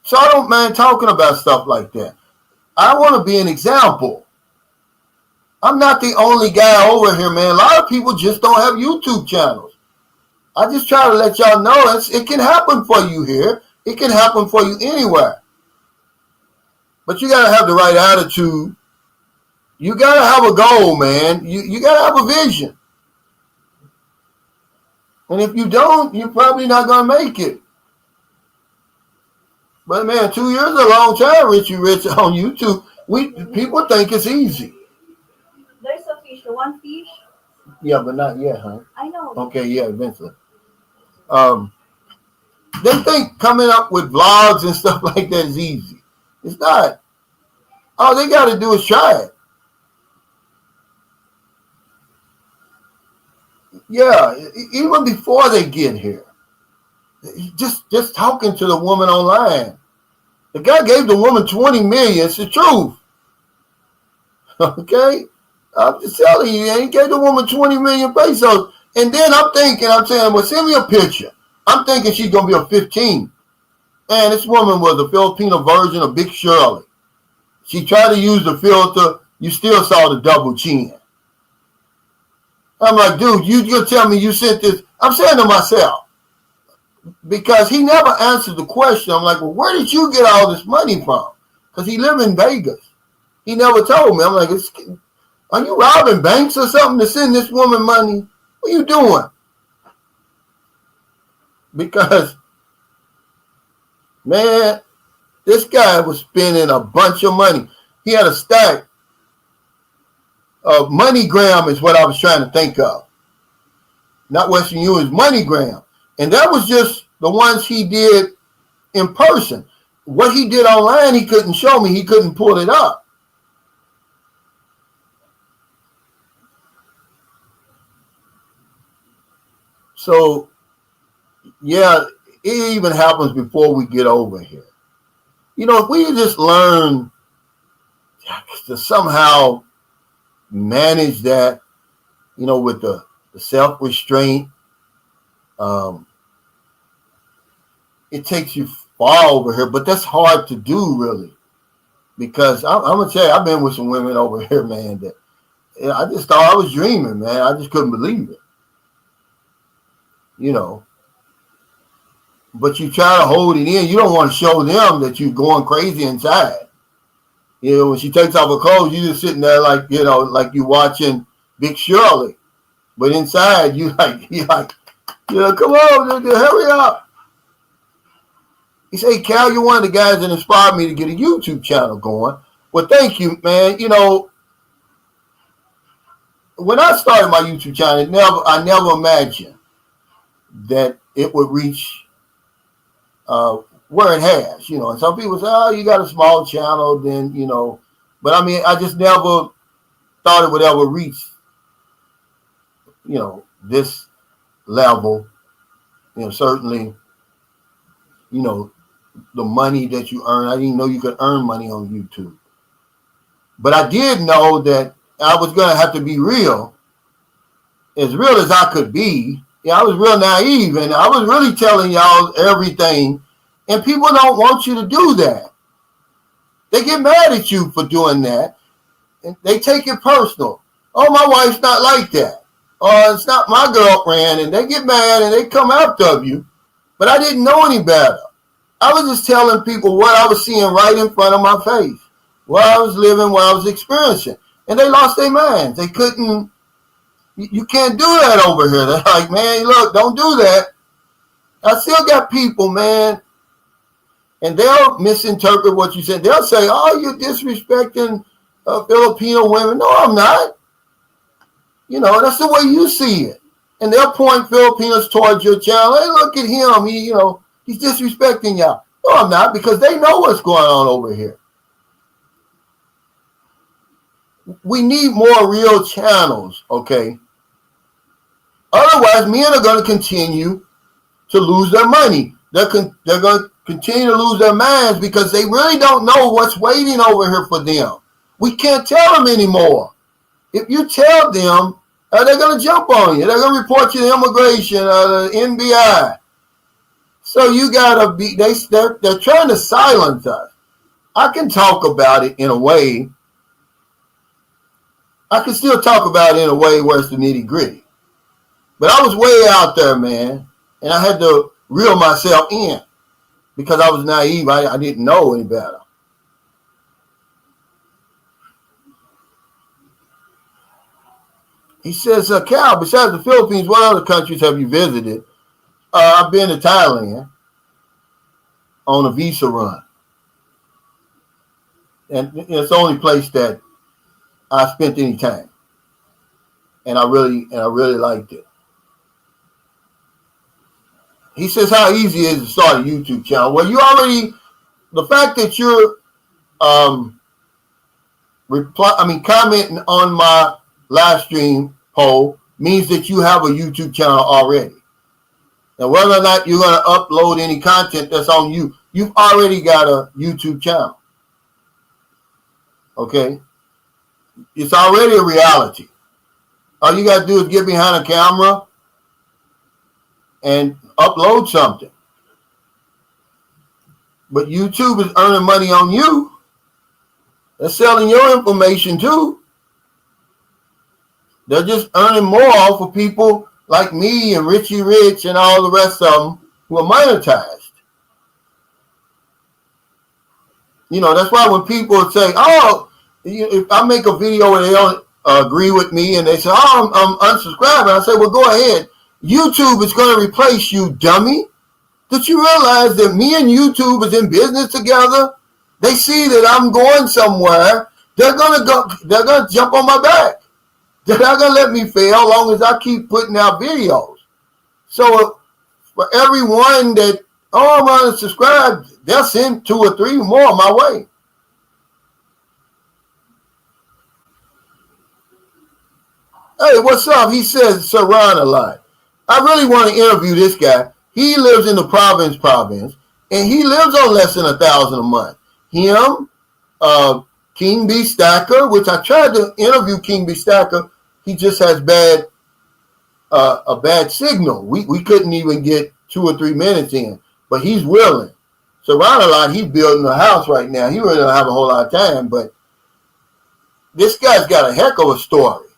So I don't mind talking about stuff like that. I want to be an example. I'm not the only guy over here, man. A lot of people just don't have YouTube channels. I just try to let y'all know it can happen for you here. It can happen for you anywhere. But you got to have the right attitude. You got to have a goal, man. You got to have a vision. And if you don't, you're probably not going to make it. But man, 2 years is a long time, Richie Rich, on YouTube. People think it's easy. There's a fish, one fish. Yeah, but not yet, huh? I know. Okay, yeah, eventually. They think coming up with vlogs and stuff like that is easy. It's not. All they got to do is try it. Yeah, even before they get here. Just talking to the woman online. The guy gave the woman $20 million. It's the truth. Okay? I'm just telling you, he gave the woman 20 million pesos. And then I'm saying, well, send me a picture. I'm thinking she's going to be a 15. And this woman was a Filipino version of Big Shirley. She tried to use the filter. You still saw the double chin. I'm like, dude, you tell me you sent this. I'm saying to myself, because he never answered the question. I'm like, well, where did you get all this money from? Because he lived in Vegas. He never told me. I'm like, are you robbing banks or something to send this woman money? What are you doing? Because, man, this guy was spending a bunch of money. He had a stack of MoneyGram is what I was trying to think of. Not Western Union's MoneyGram. And that was just the ones he did in person. What he did online, he couldn't show me. He couldn't pull it up. So, yeah, it even happens before we get over here. If we just learn to somehow manage that, with the self-restraint, it takes you far over here, but that's hard to do, really. Because I'm going to tell you, I've been with some women over here, man, that I just thought I was dreaming, man. I just couldn't believe it. But you try to hold it in. You don't want to show them that you're going crazy inside. When she takes off her clothes, you just sitting there like you're watching Big Shirley. But inside, you're like, come on, hurry up. He said, hey, Cal, you're one of the guys that inspired me to get a YouTube channel going. Well, thank you, man. When I started my YouTube channel, I never imagined that it would reach where it has, and some people say, oh, you got a small channel, then, but I just never thought it would ever reach, this level, certainly, the money that you earn. I didn't know you could earn money on YouTube, but I did know that I was going to have to be real as I could be, I was real naive, and I was really telling y'all everything, and people don't want you to do that. They get mad at you for doing that, and they take it personal. Oh, my wife's not like that. Or it's not my girlfriend, and they get mad and they come after you. But I didn't know any better. I was just telling people what I was seeing right in front of my face, what I was living, what I was experiencing. And they lost their minds. They couldn't, you can't do that over here. They're like, man, look, don't do that. I still got people, man, and they'll misinterpret what you said. They'll say, oh, you're disrespecting Filipino women. No, I'm not. You know, that's the way you see it. And they'll point Filipinos towards your channel. Hey, look at him. He's disrespecting y'all. No, I'm not, because they know what's going on over here. We need more real channels, okay? Otherwise, men are going to continue to lose their money. They're going to continue to lose their minds because they really don't know what's waiting over here for them. We can't tell them anymore. If you tell them, they're going to jump on you. They're going to report you to immigration or the NBI. So you got to be, they're trying to silence us. I can talk about it in a way. I can still talk about it in a way where it's the nitty gritty. But I was way out there, man. And I had to reel myself in because I was naive. I didn't know any better. He says, Cal, besides the Philippines, what other countries have you visited? I've been to Thailand on a visa run. And it's the only place that I spent any time. And I really liked it. He says, how easy it is to start a YouTube channel? Well, the fact that you're commenting on my live stream poll means that you have a YouTube channel already. Now, whether or not you're going to upload any content that's on you, you've already got a YouTube channel. Okay? It's already a reality. All you got to do is get behind a camera and upload something. But YouTube is earning money on you. They're selling your information too. They're just earning more off of people like me and Richie Rich and all the rest of them who are monetized. That's why when people say, oh, if I make a video and they don't agree with me and they say, oh, I'm unsubscribing, I say, well, go ahead. YouTube is going to replace you, dummy. Did you realize that me and YouTube is in business together? They see that I'm going somewhere. They're going to jump on my back. They're not going to let me fail as long as I keep putting out videos. So for everyone that, oh, I'm unsubscribed, they'll send 2 or 3 more my way. Hey, what's up? He says, Saran a lot. I really want to interview this guy. He lives in the province, and he lives on less than $1,000 a month. Him, King B Stacker, which I tried to interview King B Stacker. He just has a bad signal. We couldn't even get 2 or 3 minutes in, but he's willing. Saran a lot, he's building a house right now. He really don't have a whole lot of time, but this guy's got a heck of a story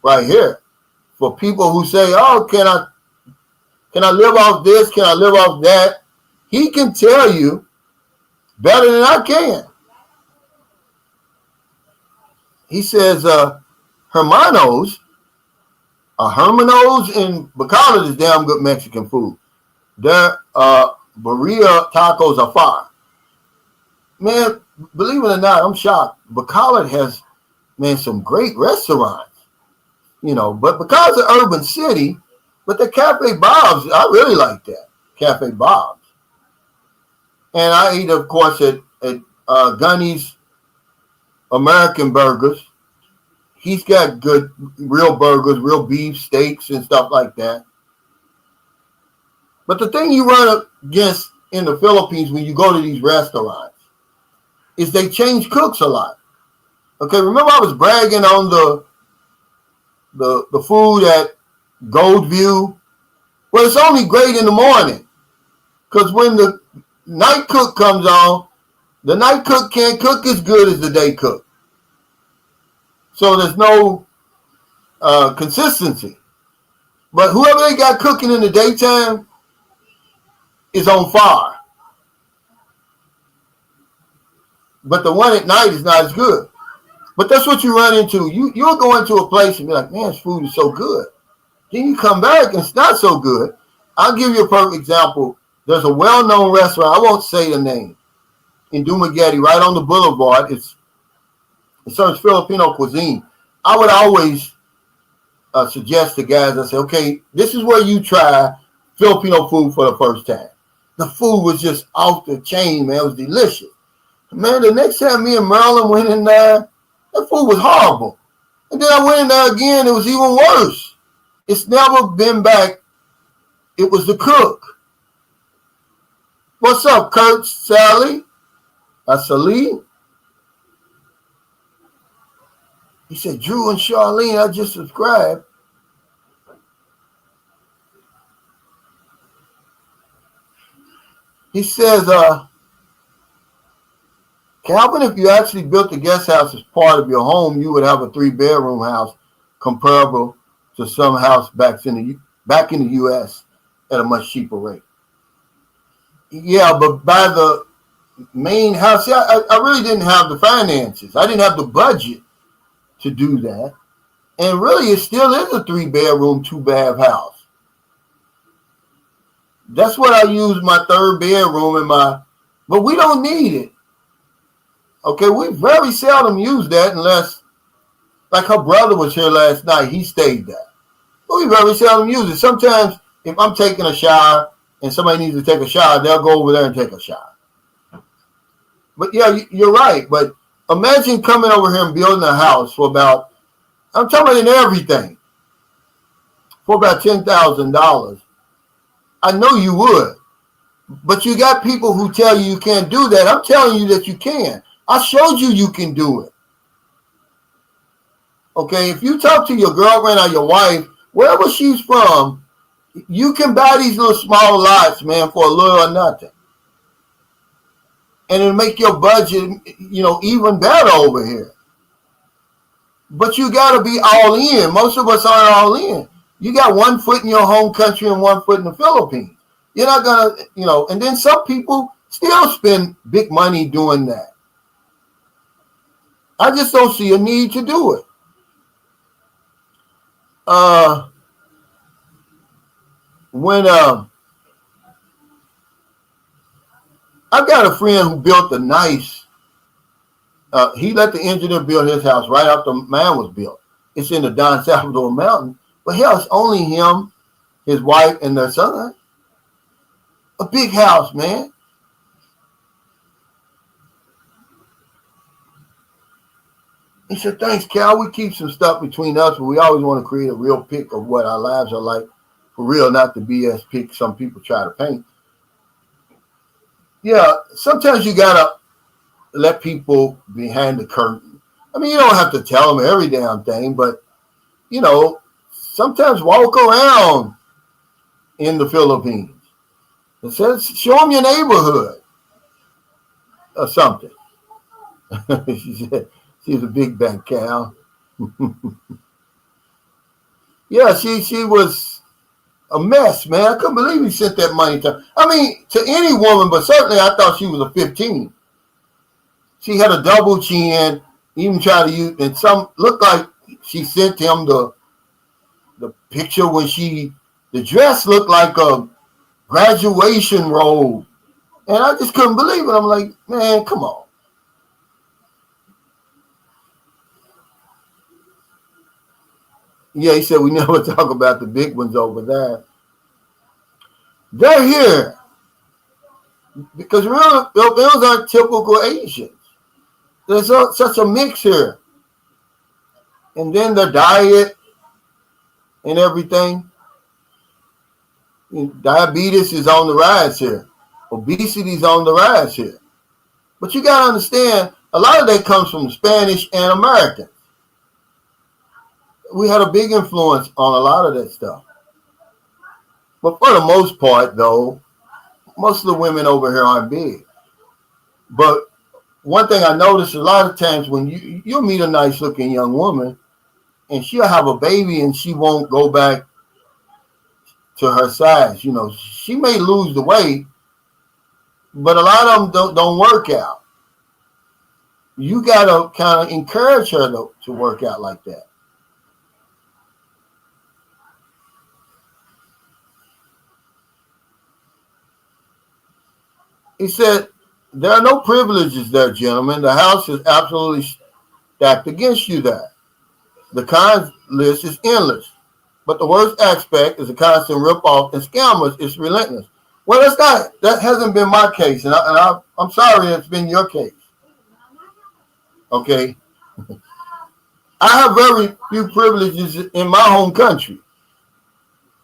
right here. For people who say, oh, can I live off this? Can I live off that? He can tell you better than I can. He says, Hermanos in Bacolod is damn good Mexican food. Their burrito tacos are fire. Man, believe it or not, I'm shocked. Bacolod has, some great restaurants. But because of urban city, but the Cafe Bob's, I really like that. Cafe Bob's. And I eat, of course, at Gunny's American Burgers. He's got good, real burgers, real beef steaks and stuff like that. But the thing you run against in the Philippines when you go to these restaurants is they change cooks a lot. Okay, remember I was bragging on the food at Goldview Well, it's only great in the morning, because when the night cook comes on, the night cook can't cook as good as the day cook. So there's no consistency. But whoever they got cooking in the daytime is on fire. But the one at night is not as good. But that's what you run into. You'll go into a place and be like, man, this food is so good. Then you come back and it's not so good. I'll give you a perfect example. There's a well-known restaurant, I won't say the name, in Dumaguete, right on the boulevard. It serves Filipino cuisine. I would always suggest to guys, I say, okay, this is where you try Filipino food for the first time. The food was just off the chain, man. It was delicious. Man, the next time me and Marilyn went in there, that food was horrible. And then I went in there again, it was even worse. It's never been back. It was the cook. What's up, Kurt, Sally? Sally? He said, Drew and Charlene, I just subscribed. He says, Calvin, if you actually built the guest house as part of your home, you would have a 3-bedroom house comparable to some house back in the U.S. at a much cheaper rate. Yeah, but by the main house, I really didn't have the finances. I didn't have the budget to do that. And really, it still is a 3-bedroom, 2-bath house. That's what I use my 3rd bedroom but we don't need it. Okay, we very seldom use that unless, like her brother was here last night, he stayed there. But we very seldom use it. Sometimes if I'm taking a shower and somebody needs to take a shower, they'll go over there and take a shower. But yeah, you're right. But imagine coming over here and building a house for about, I'm talking about in everything, for about $10,000. I know you would. But you got people who tell you can't do that. I'm telling you that you can. I showed you can do it. Okay, if you talk to your girlfriend or your wife, wherever she's from, you can buy these little small lots, man, for a little or nothing. And it'll make your budget, even better over here. But you got to be all in. Most of us aren't all in. You got one foot in your home country and one foot in the Philippines. You're not going to, and then some people still spend big money doing that. I just don't see a need to do it. I got a friend who built a nice, he let the engineer build his house right after mine was built. It's in the Don Salvador Mountain. But hell, it's only him, his wife, and their son. A big house, man. He said, thanks, Cal. We keep some stuff between us, but we always want to create a real pic of what our lives are like. For real, not the BS pic some people try to paint. Yeah, sometimes you got to let people behind the curtain. I mean, you don't have to tell them every damn thing, but, sometimes walk around in the Philippines. It says, show them your neighborhood or something. She said, she's a big bank, Cal. Yeah, she was a mess, man. I couldn't believe he sent that money to her. I mean, to any woman, but certainly I thought she was a 15. She had a double chin, even tried to use, and some looked like she sent him the picture when the dress looked like a graduation robe. And I just couldn't believe it. I'm like, man, come on. Yeah, he said we never talk about the big ones over there. They're here because real Filipinos aren't typical Asians. There's such a mix here. And then their diet and everything. Diabetes is on the rise here. Obesity is on the rise here. But you got to understand, a lot of that comes from Spanish and Americans. We had a big influence on a lot of that stuff. But for the most part, though, most of the women over here aren't big. But one thing I noticed a lot of times when you'll meet a nice looking young woman and she'll have a baby and she won't go back to her size. You know, she may lose the weight, but a lot of them don't work out. You got to kind of encourage her to work out like that. He said, there are no privileges there, gentlemen. The house is absolutely stacked against you there. The cons list is endless. But the worst aspect is a constant rip-off and scammers is relentless. Well, that hasn't been my case, and I'm sorry it's been your case. Okay? I have very few privileges in my home country.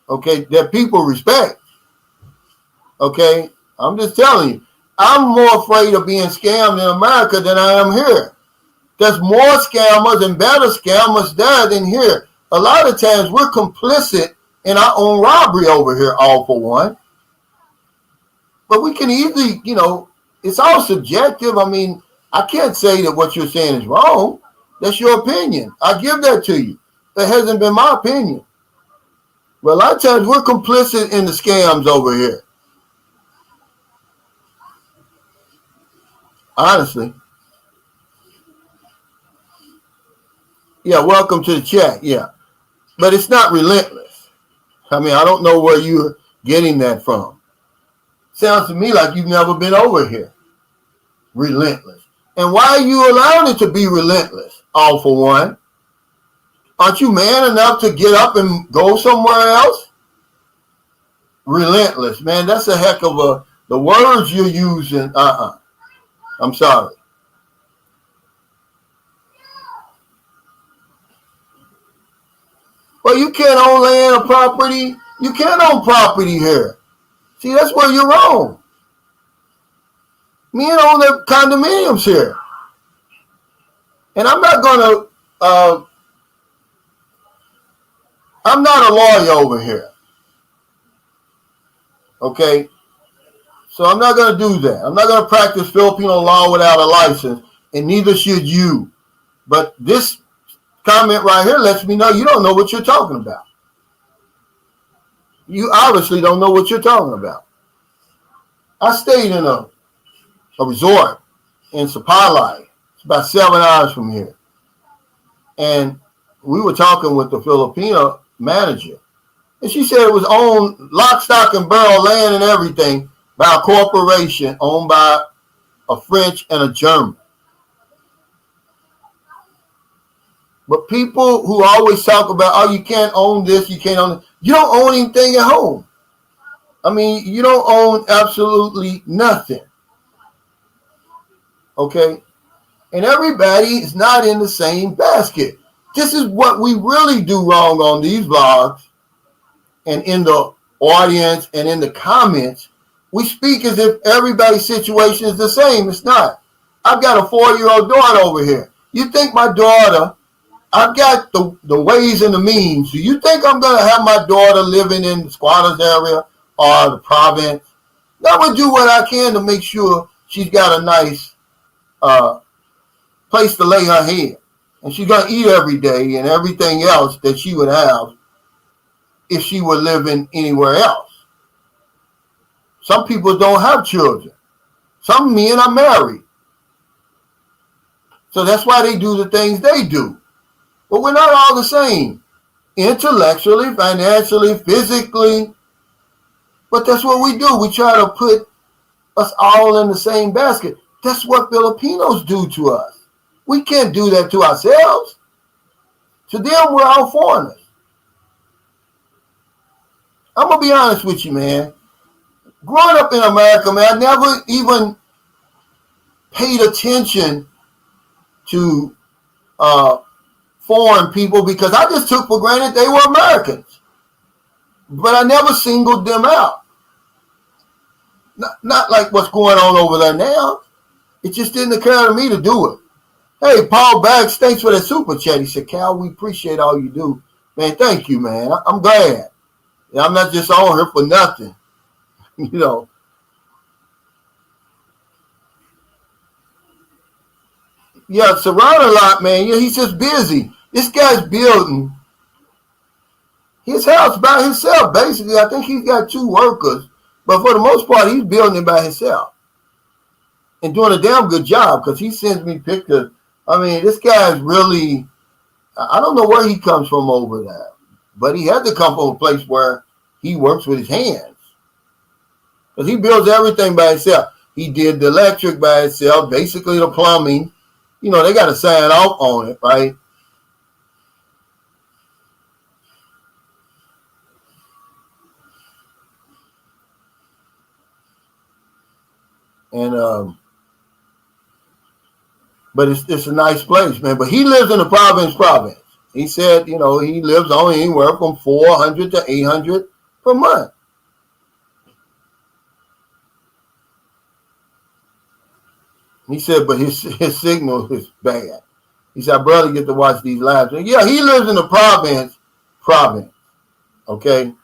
Okay? That people respect. Okay? I'm just telling you. I'm more afraid of being scammed in America than I am here. There's more scammers and better scammers there than here. A lot of times we're complicit in our own robbery over here, all for one. But we can easily, it's all subjective. I mean, I can't say that what you're saying is wrong. That's your opinion. I give that to you. That hasn't been my opinion. But a lot of times we're complicit in the scams over here. Honestly. Yeah, welcome to the chat. Yeah. But it's not relentless. I mean, I don't know where you're getting that from. Sounds to me like you've never been over here. Relentless. And why are you allowing it to be relentless, all for one? Aren't you man enough to get up and go somewhere else? Relentless, man. That's a heck of the words you're using. I'm sorry. Well, you can't own land or property. You can't own property here. See, that's where you're wrong. Men own the condominiums here. And I'm not going to, I'm not a lawyer over here. Okay? So I'm not going to do that. I'm not going to practice Filipino law without a license, and neither should you. But this comment right here lets me know you don't know what you're talking about. You obviously don't know what you're talking about. I stayed in a resort in Sapalay. It's about 7 hours from here. And we were talking with the Filipino manager. And she said it was owned lock, stock, and barrel, land and everything, by a corporation owned by a French and a German. But people who always talk about, oh, you can't own this, you can't own it. You don't own anything at home. I mean, you don't own absolutely nothing. Okay? And everybody is not in the same basket. This is what we really do wrong on these vlogs and in the audience and in the comments. We speak as if everybody's situation is the same. It's not. I've got a 4-year-old daughter over here. You think my daughter, I've got the ways and the means. Do you think I'm going to have my daughter living in the squatters area or the province? I would do what I can to make sure she's got a nice place to lay her head. And she's going to eat every day and everything else that she would have if she were living anywhere else. Some people don't have children. Some men are married. So that's why they do the things they do. But we're not all the same. Intellectually, financially, physically. But that's what we do. We try to put us all in the same basket. That's what Filipinos do to us. We can't do that to ourselves. To them, we're all foreigners. I'm going to be honest with you, man. Growing up in America, man, I never even paid attention to foreign people because I just took for granted they were Americans. But I never singled them out. Not like what's going on over there now. It just didn't occur to me to do it. Hey, Paul Baggs, thanks for that super chat. He said, Cal, we appreciate all you do. Man, thank you, man. I'm glad. I'm not just on here for nothing, you know. Yeah, surround a lot, man. Yeah, he's just busy. This guy's building his house by himself, basically. I think he's got 2 workers, but for the most part, he's building it by himself and doing a damn good job because he sends me pictures. I mean, this guy is really, I don't know where he comes from over there, but he had to come from a place where he works with his hands because he builds everything by himself. He did the electric by himself, basically the plumbing. You know, they got to sign off on it, right? And but it's a nice place, man. But he lives in the province. He said, you know, he lives on anywhere from 400 to 800 per month. He said, but his signal is bad. He said, I'd rather get to watch these lives. And yeah, he lives in the province. Okay.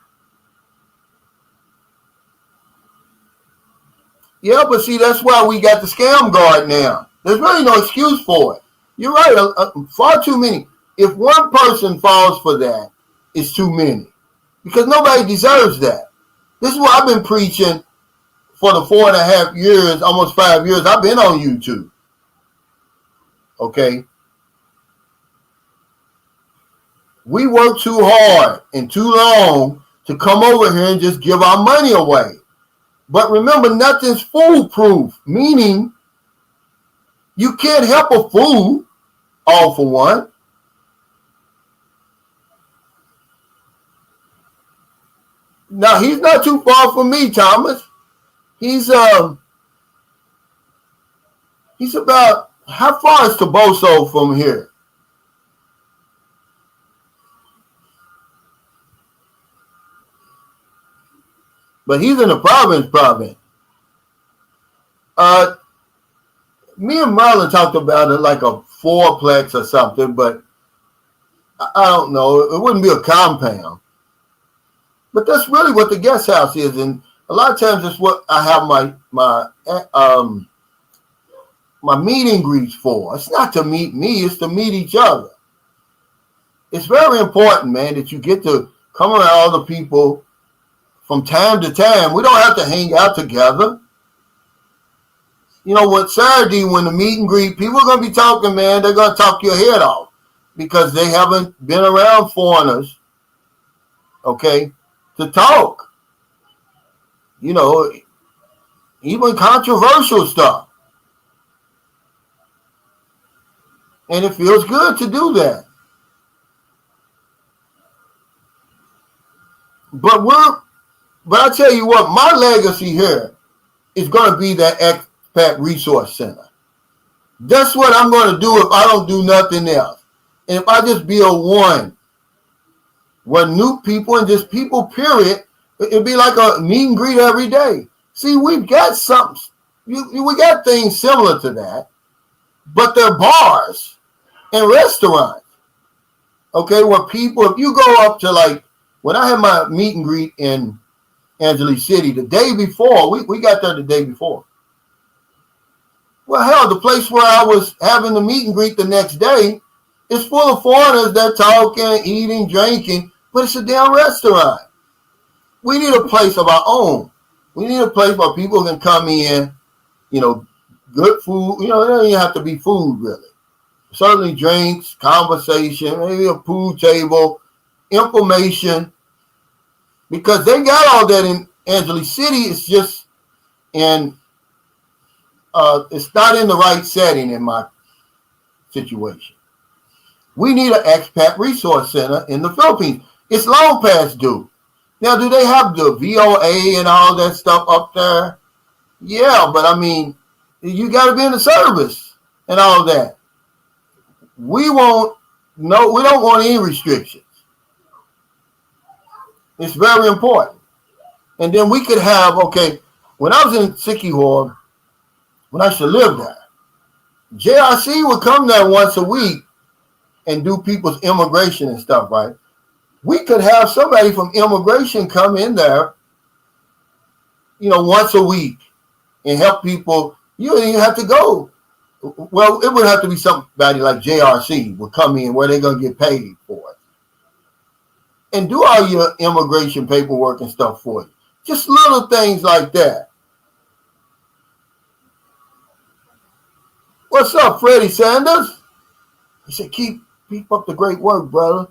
Yeah, but see, that's why we got the scam guard now. There's really no excuse for it. You're right. Far too many. If one person falls for that, it's too many. Because nobody deserves that. This is what I've been preaching for the 4.5 years, almost 5 years. I've been on YouTube. Okay. We work too hard and too long to come over here and just give our money away. But remember, nothing's foolproof, meaning you can't help a fool, all for one. Now, he's not too far from me, Thomas. He's about, how far is Toboso from here? But he's in the province. Me and Marlon talked about it like a fourplex or something, but I don't know. It wouldn't be a compound. But that's really what the guest house is, and a lot of times it's what I have my meet and greets for. It's not to meet me; it's to meet each other. It's very important, man, that you get to come around all the people from time to time. We don't have to hang out together. You know what? Saturday, when the meet and greet, people are going to be talking, man. They're going to talk your head off because they haven't been around foreigners, okay, to talk. You know, even controversial stuff. And it feels good to do that. But I tell you what, my legacy here is going to be that Expat Resource Center. That's what I'm going to do if I don't do nothing else. And if I just build one where new people and just people, period, it'd be like a meet and greet every day. See, we've got something. We got things similar to that, but they're bars and restaurants. Okay, where people, if you go up to like, when I had my meet and greet in Angeles City the day before, we got there the day before. Well, hell, the place where I was having the meet and greet the next day is full of foreigners that talking, eating, drinking, but it's a damn restaurant. We need a place of our own. We need a place where people can come in, you know, good food. You know, it doesn't even have to be food, really. Certainly drinks, conversation, maybe a pool table, information, because they got all that in Angeles City. It's just it's not in the right setting in my situation. We need an expat resource center in the Philippines. It's long past due. Now, do they have the VOA and all that stuff up there? Yeah, but I mean, you got to be in the service and all that. We don't want any restrictions. It's very important. And then we could have, okay, when I was in Sikihor, when I should live there, JRC would come there once a week and do people's immigration and stuff, right? We could have somebody from immigration come in there, once a week and help people. You don't even have to go. Well, it would have to be somebody like JRC would come in where they're going to get paid for it and do all your immigration paperwork and stuff for you. Just little things like that. What's up, Freddie Sanders? He said, keep up the great work, brother.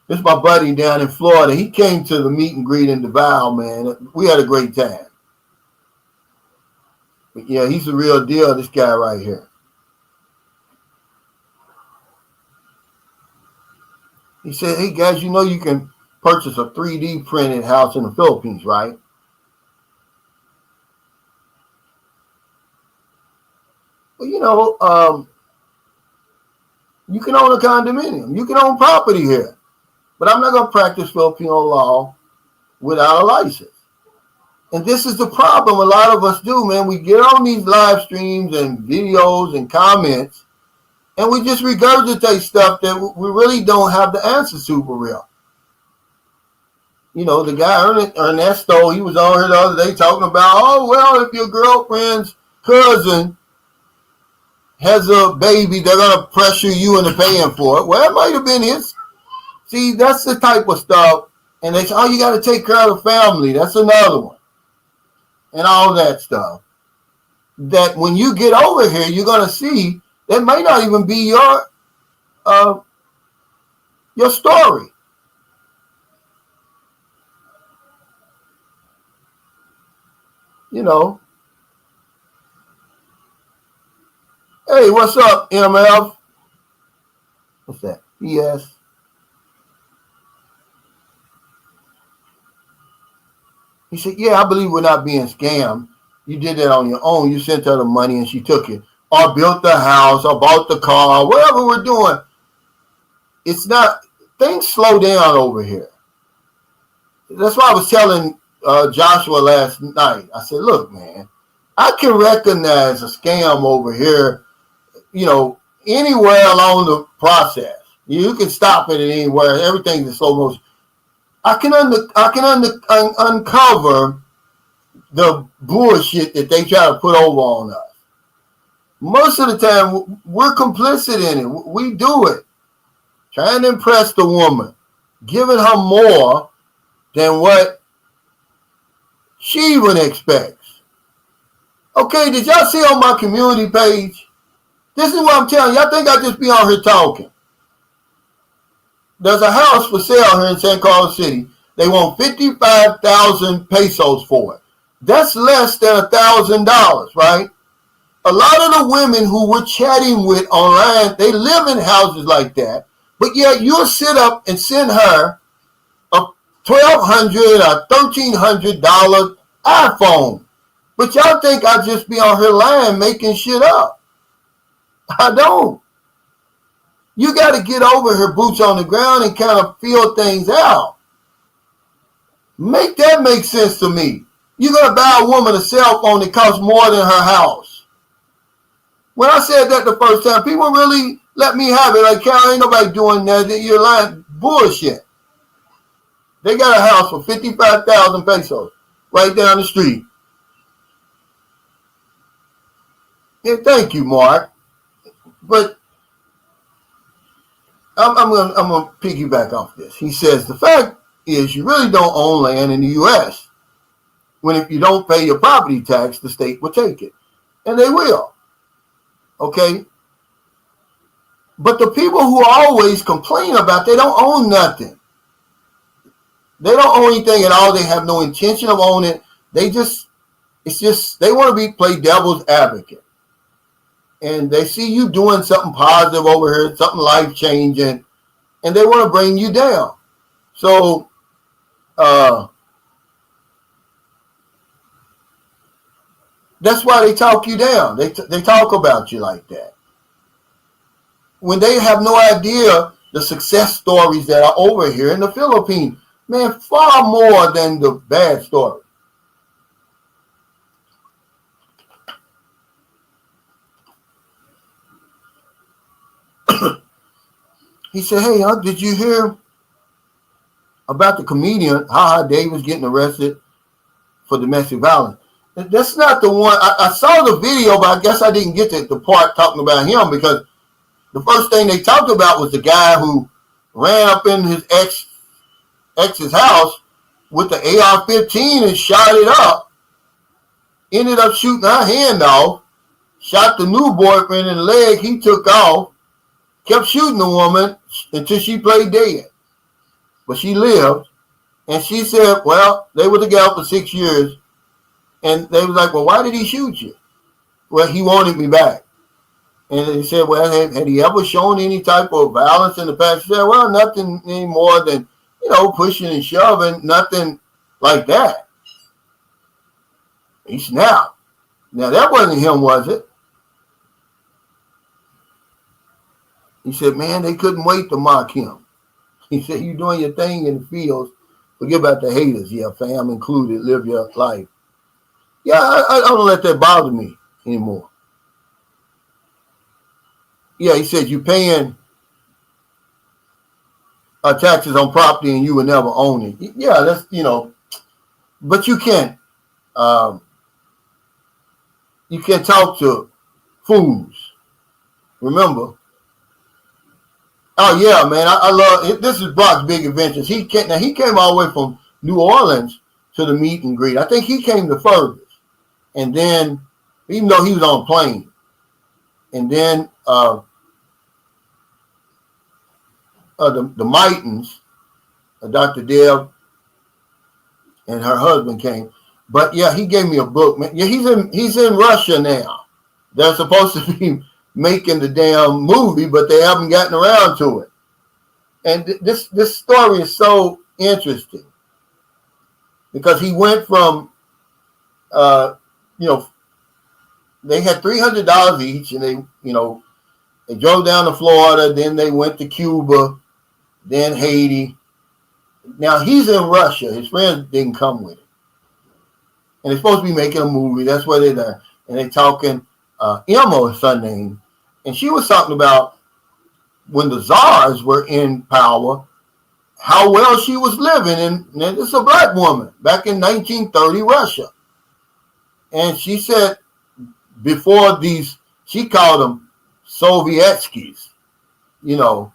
This is my buddy down in Florida. He came to the meet and greet in Duval, man. We had a great time. But yeah, he's the real deal, this guy right here. He said, hey, guys, you can purchase a 3D printed house in the Philippines, right? Well, you can own a condominium. You can own property here. But I'm not going to practice Filipino law without a license. And this is the problem a lot of us do, man. We get on these live streams and videos and comments, and we just regurgitate stuff that we really don't have the answers to for real. The guy, Ernesto, he was on here the other day talking about, oh, well, if your girlfriend's cousin has a baby, they're going to pressure you into paying for it. Well, it might have been his. See, that's the type of stuff. And they say, oh, you got to take care of the family. That's another one. And all that stuff. That when you get over here, you're going to see that may not even be your story. Hey, what's up, MF? What's that? Yes. He said, yeah, I believe we're not being scammed. You did that on your own. You sent her the money and she took it. Or built the house or bought the car, whatever we're doing. It's not, things slow down over here. That's why I was telling Joshua last night. I said, look, man, I can recognize a scam over here, anywhere along the process. You can stop it anywhere. Everything's in slow motion. I can uncover the bullshit that they try to put over on us. Most of the time, we're complicit in it. We do it. Trying to impress the woman. Giving her more than what she even expects. Okay, did y'all see on my community page? This is what I'm telling you. I think I just be on here talking. There's a house for sale here in San Carlos City. They want 55,000 pesos for it. That's less than $1,000, right? A lot of the women who we're chatting with online, they live in houses like that. But yet you'll sit up and send her a $1,200 or $1,300 iPhone. But y'all think I just be on her line making shit up. I don't. You got to get over her boots on the ground and kind of feel things out. Make that make sense to me. You're going to buy a woman a cell phone that costs more than her house. When I said that the first time, people really let me have it. Like, Carol, ain't nobody doing that. You're lying. Bullshit. They got a house for 55,000 pesos right down the street. Yeah, thank you, Mark. But I'm going to piggyback off this. He says, the fact is you really don't own land in the U.S. When if you don't pay your property tax, the state will take it. And they will. Okay? But the people who always complain about they don't own nothing. They don't own anything at all. They have no intention of owning it. They want to play devil's advocate. And they see you doing something positive over here, something life-changing, and they want to bring you down. So, that's why they talk you down. They talk about you like that. When they have no idea the success stories that are over here in the Philippines. Man, far more than the bad story. He said, hey, did you hear about the comedian, Ha Davis, getting arrested for domestic violence. That's not the one. I saw the video, but I guess I didn't get the part talking about him, because the first thing they talked about was the guy who ran up in his ex's house with the AR-15 and shot it up. Ended up shooting her hand off, shot the new boyfriend in the leg. He took off, kept shooting the woman until she played dead. But she lived. And she said, well, they were together for 6 years. And they was like, well, why did he shoot you? Well, he wanted me back. And they said, well, had he ever shown any type of violence in the past? She said, well, nothing any more than, pushing and shoving, nothing like that. He snapped. Now, that wasn't him, was it? He said, man, they couldn't wait to mock him. He said, you doing your thing in the fields. Forget about the haters. Yeah, fam included. Live your life. Yeah, I don't let that bother me anymore. Yeah, he said, you paying taxes on property and you would never own it. Yeah, that's, but you can't talk to fools. Remember? Oh yeah, man, I love it. This is Brock's Big Adventures. He came all the way from New Orleans to the meet and greet. I think he came the furthest. And then, even though he was on a plane, and then the Mitons, Dr. Deb and her husband came. But yeah, he gave me a book, man. Yeah, he's in Russia now. They're supposed to be making the damn movie, but they haven't gotten around to it. And this story is so interesting because he went from, they had $300 each, and they drove down to Florida, then they went to Cuba, then Haiti. Now he's in Russia. His friends didn't come with him. And they're supposed to be making a movie. That's why they're there. And they're talking, Emma is her name. And she was talking about when the czars were in power, how well she was living. And it's a black woman back in 1930 Russia. And she said before these, she called them Sovietskis, the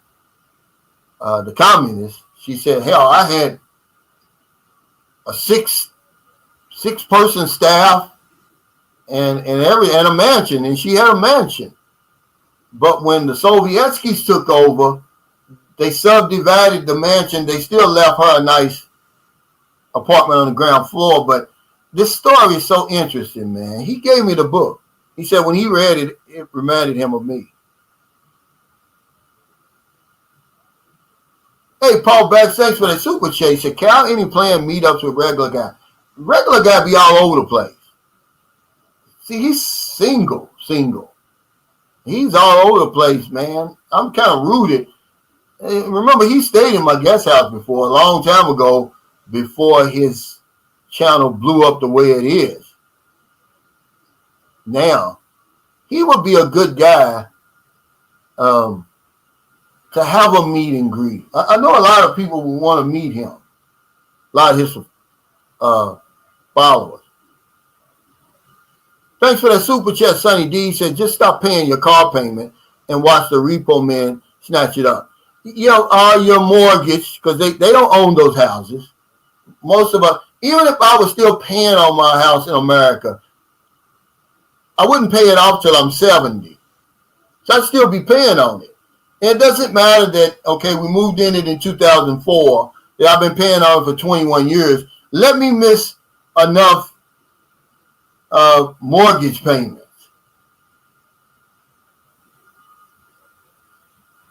communists. She said, hell, I had a six-person staff and a mansion, and she had a mansion. But when the Sovietskis took over, they subdivided the mansion. They still left her a nice apartment on the ground floor. But this story is so interesting, man. He gave me the book. He said when he read it, it reminded him of me. Hey, Paul Beck, thanks for the super chase. Said, Cal, any planned meetups with regular guy? Regular guy be all over the place. See, he's single. He's all over the place, man. I'm kind of rooted. Remember, he stayed in my guest house before, a long time ago, before his channel blew up the way it is. Now, he would be a good guy to have a meet and greet. I know a lot of people will want to meet him. A lot of his followers. Thanks for that super chat, Sonny D. Said, just stop paying your car payment and watch the repo man snatch it up. Your mortgage, because they don't own those houses. Most of us, even if I was still paying on my house in America, I wouldn't pay it off till I'm 70. So I'd still be paying on it. And it doesn't matter that, okay, we moved in it in 2004, that I've been paying on it for 21 years. Let me miss enough mortgage payments.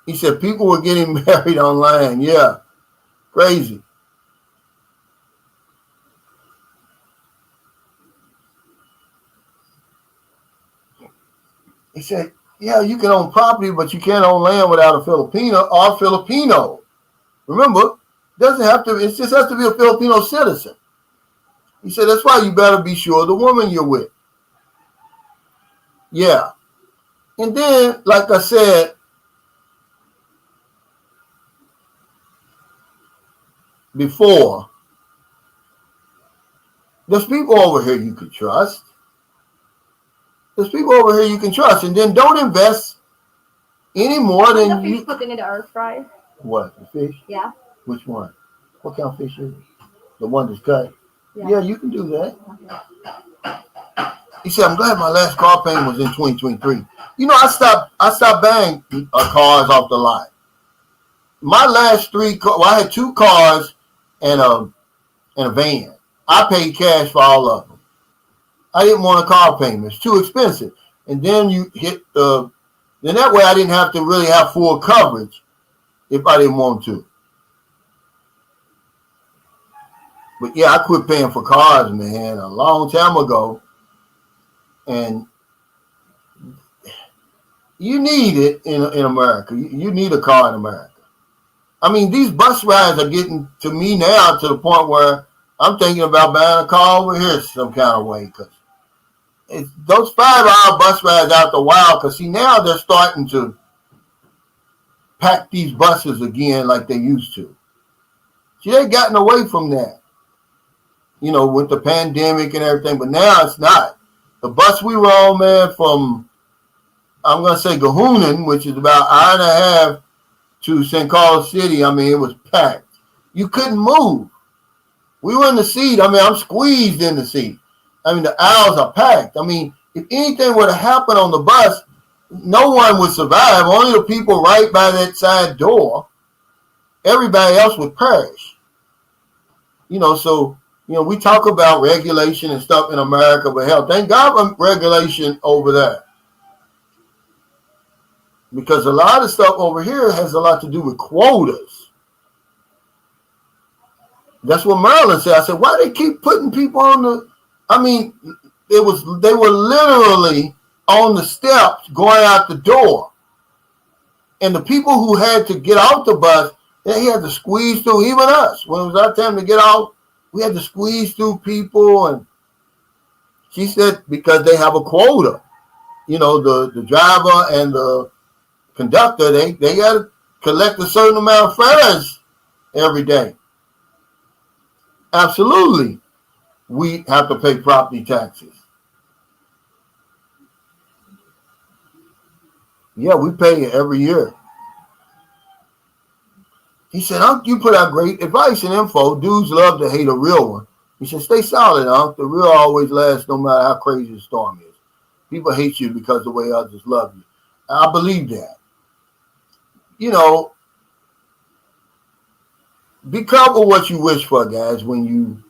He said people were getting married online. Yeah, crazy. He said, yeah, you can own property, but you can't own land without a Filipino or Filipino. Remember, it just has to be a Filipino citizen. He said, that's why you better be sure of the woman you're with. Yeah. And then, like I said, before, there's people over here you can trust. There's people over here you can trust. And then don't invest any more than you put them in the air fryer. What, the fish? Yeah. Which one? What kind of fish is it? The one that's cut? Yeah, you can do that. Okay. He said, I'm glad my last car payment was in 2023. You know, I stopped buying cars off the lot. My last 3 cars, well, I had 2 cars and a van. I paid cash for all of them. I didn't want a car payment. It's too expensive. And then you hit then that way I didn't have to really have full coverage if I didn't want to. But yeah, I quit paying for cars, man, a long time ago. And you need it in America. You need a car in America. I mean, these bus rides are getting to me now to the point where I'm thinking about buying a car over here some kind of way. Because those 5-hour bus rides out the wild, because see, now they're starting to pack these buses again like they used to. See, they've gotten away from that, you know, with the pandemic and everything, but now it's not. The bus we were on, man, from, I'm going to say Gahunan, which is about an hour and a half to St. Carlos City, I mean, it was packed. You couldn't move. We were in the seat. I mean, I'm squeezed in the seat. I mean, the aisles are packed. I mean, if anything were to happen on the bus, no one would survive. Only the people right by that side door. Everybody else would perish. You know, so, you know, we talk about regulation and stuff in America, but hell, thank God for regulation over there. Because a lot of stuff over here has a lot to do with quotas. That's what Maryland said. I said, why they keep putting people on the, I mean, they were literally on the steps going out the door. And the people who had to get off the bus, they had to squeeze through, even us. When it was our time to get off, we had to squeeze through people. And she said, because they have a quota. You know, the driver and the conductor, they got to collect a certain amount of fares every day. Absolutely. We have to pay property taxes. Yeah, we pay it every year. He said, Unc, you put out great advice and info. Dudes love to hate a real one. He said, stay solid, Unc. The real always lasts no matter how crazy the storm is. People hate you because of the way others love you. I believe that. You know, be careful what you wish for, guys, when you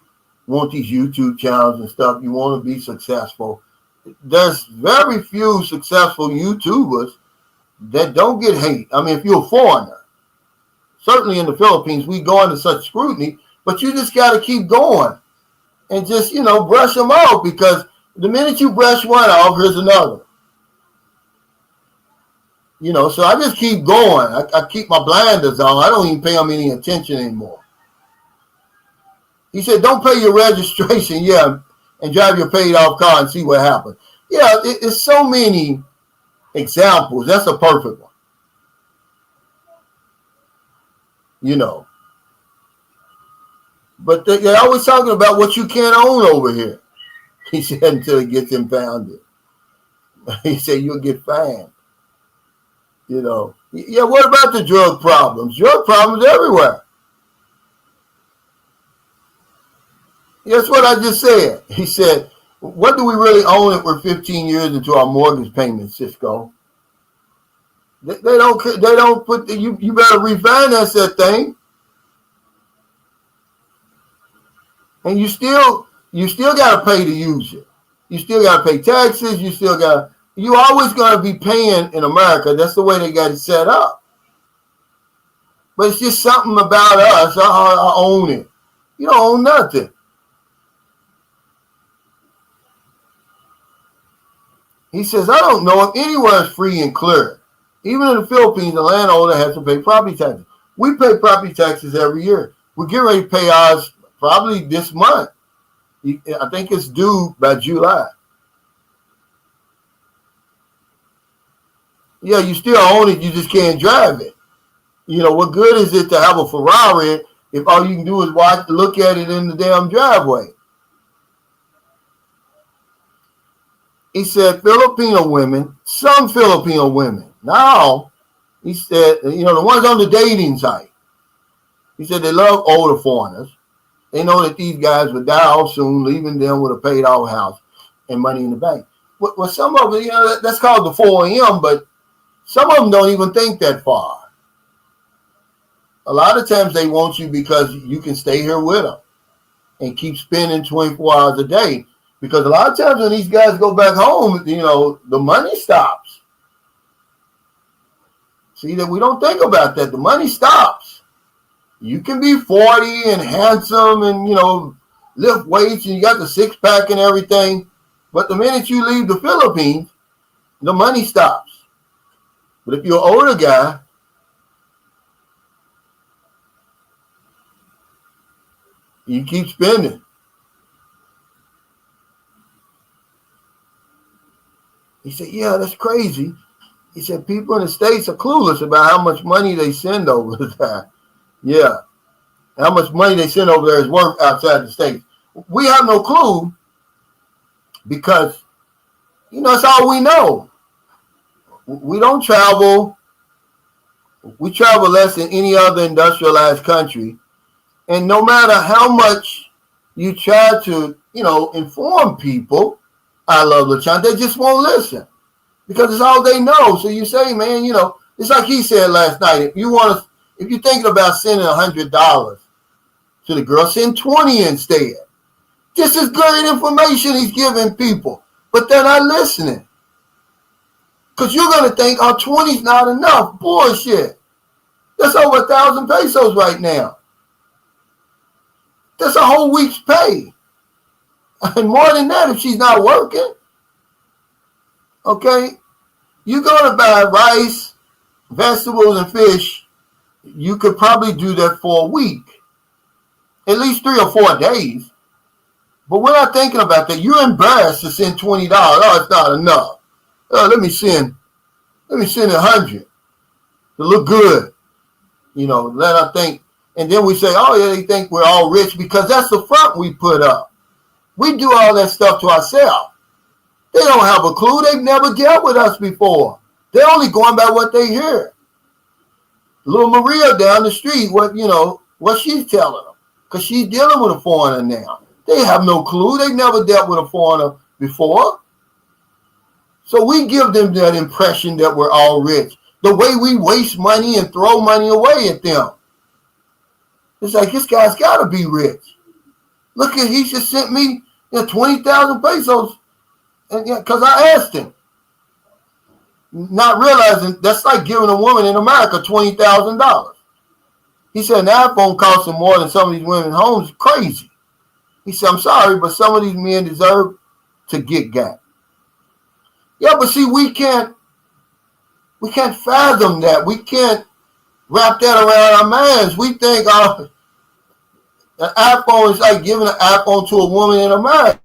want these YouTube channels and stuff. You want to be successful. There's very few successful YouTubers that don't get hate. I mean, if you're a foreigner, certainly in the Philippines, we go into such scrutiny, but you just got to keep going and just, you know, brush them off, because the minute you brush one off, here's another. You know, so I just keep going. I keep my blinders on. I don't even pay them any attention anymore. He said, don't pay your registration, and drive your paid off car and see what happens. Yeah, it's so many examples. That's a perfect one. You know. But they're always talking about what you can't own over here. He said, until it gets impounded. He said, you'll get fined. You know. Yeah, what about the drug problems? Drug problems everywhere. That's what I just said. He said, what do we really own if we're 15 years into our mortgage payments, Cisco? They don't put you better refinance that thing. And you still got to pay to use it. You still got to pay taxes. You always going to be paying in America. That's the way they got it set up. But it's just something about us. I own it. You don't own nothing. He says, I don't know if anywhere is free and clear. Even in the Philippines, the landowner has to pay property taxes. We pay property taxes every year. We're getting ready to pay ours probably this month. I think it's due by July. Yeah, you still own it. You just can't drive it. You know, what good is it to have a Ferrari if all you can do is look at it in the damn driveway. He said Filipino women, some Filipino women. Now, he said, the ones on the dating site. He said they love older foreigners. They know that these guys would die off soon, leaving them with a paid-off house and money in the bank. Well, some of it, that's called the 4 a.m., but some of them don't even think that far. A lot of times they want you because you can stay here with them and keep spending 24 hours a day. Because a lot of times when these guys go back home, the money stops. See, that we don't think about that. The money stops. You can be 40 and handsome and, lift weights and you got the 6-pack and everything. But the minute you leave the Philippines, the money stops. But if you're an older guy, you keep spending. He said, yeah, that's crazy. He said, people in the States are clueless about how much money they send over there. Yeah. How much money they send over there is worth outside the States. We have no clue because, that's all we know. We don't travel. We travel less than any other industrialized country. And no matter how much you try to, inform people, I love LeChant, they just won't listen because it's all they know. So you say, man, it's like he said last night. If you're thinking about sending $100 to the girl, send 20 instead. This is good information he's giving people, but they're not listening because you're going to think, 20 is not enough. Bullshit. That's over 1,000 pesos right now. That's a whole week's pay. And more than that, if she's not working, okay, you go to buy rice, vegetables, and fish, you could probably do that for a week, at least 3 or 4 days. But we're not thinking about that. You're embarrassed to send $20. Oh, it's not enough. Let me send 100 to look good. Let her think. And then we say, oh, yeah, they think we're all rich because that's the front we put up. We do all that stuff to ourselves. They don't have a clue. They've never dealt with us before. They're only going by what they hear. Little Maria down the street, what she's telling them. Because she's dealing with a foreigner now. They have no clue. They've never dealt with a foreigner before. So we give them that impression that we're all rich. The way we waste money and throw money away at them. It's like, this guy's got to be rich. Look, he just sent me 20,000 pesos because I asked him. Not realizing that's like giving a woman in America $20,000. He said an iPhone costs him more than some of these women's homes. Crazy. He said, I'm sorry, but some of these men deserve to get got. Yeah, but see, we can't fathom that. We can't wrap that around our minds. We think an iPhone is like giving an iPhone to a woman in America.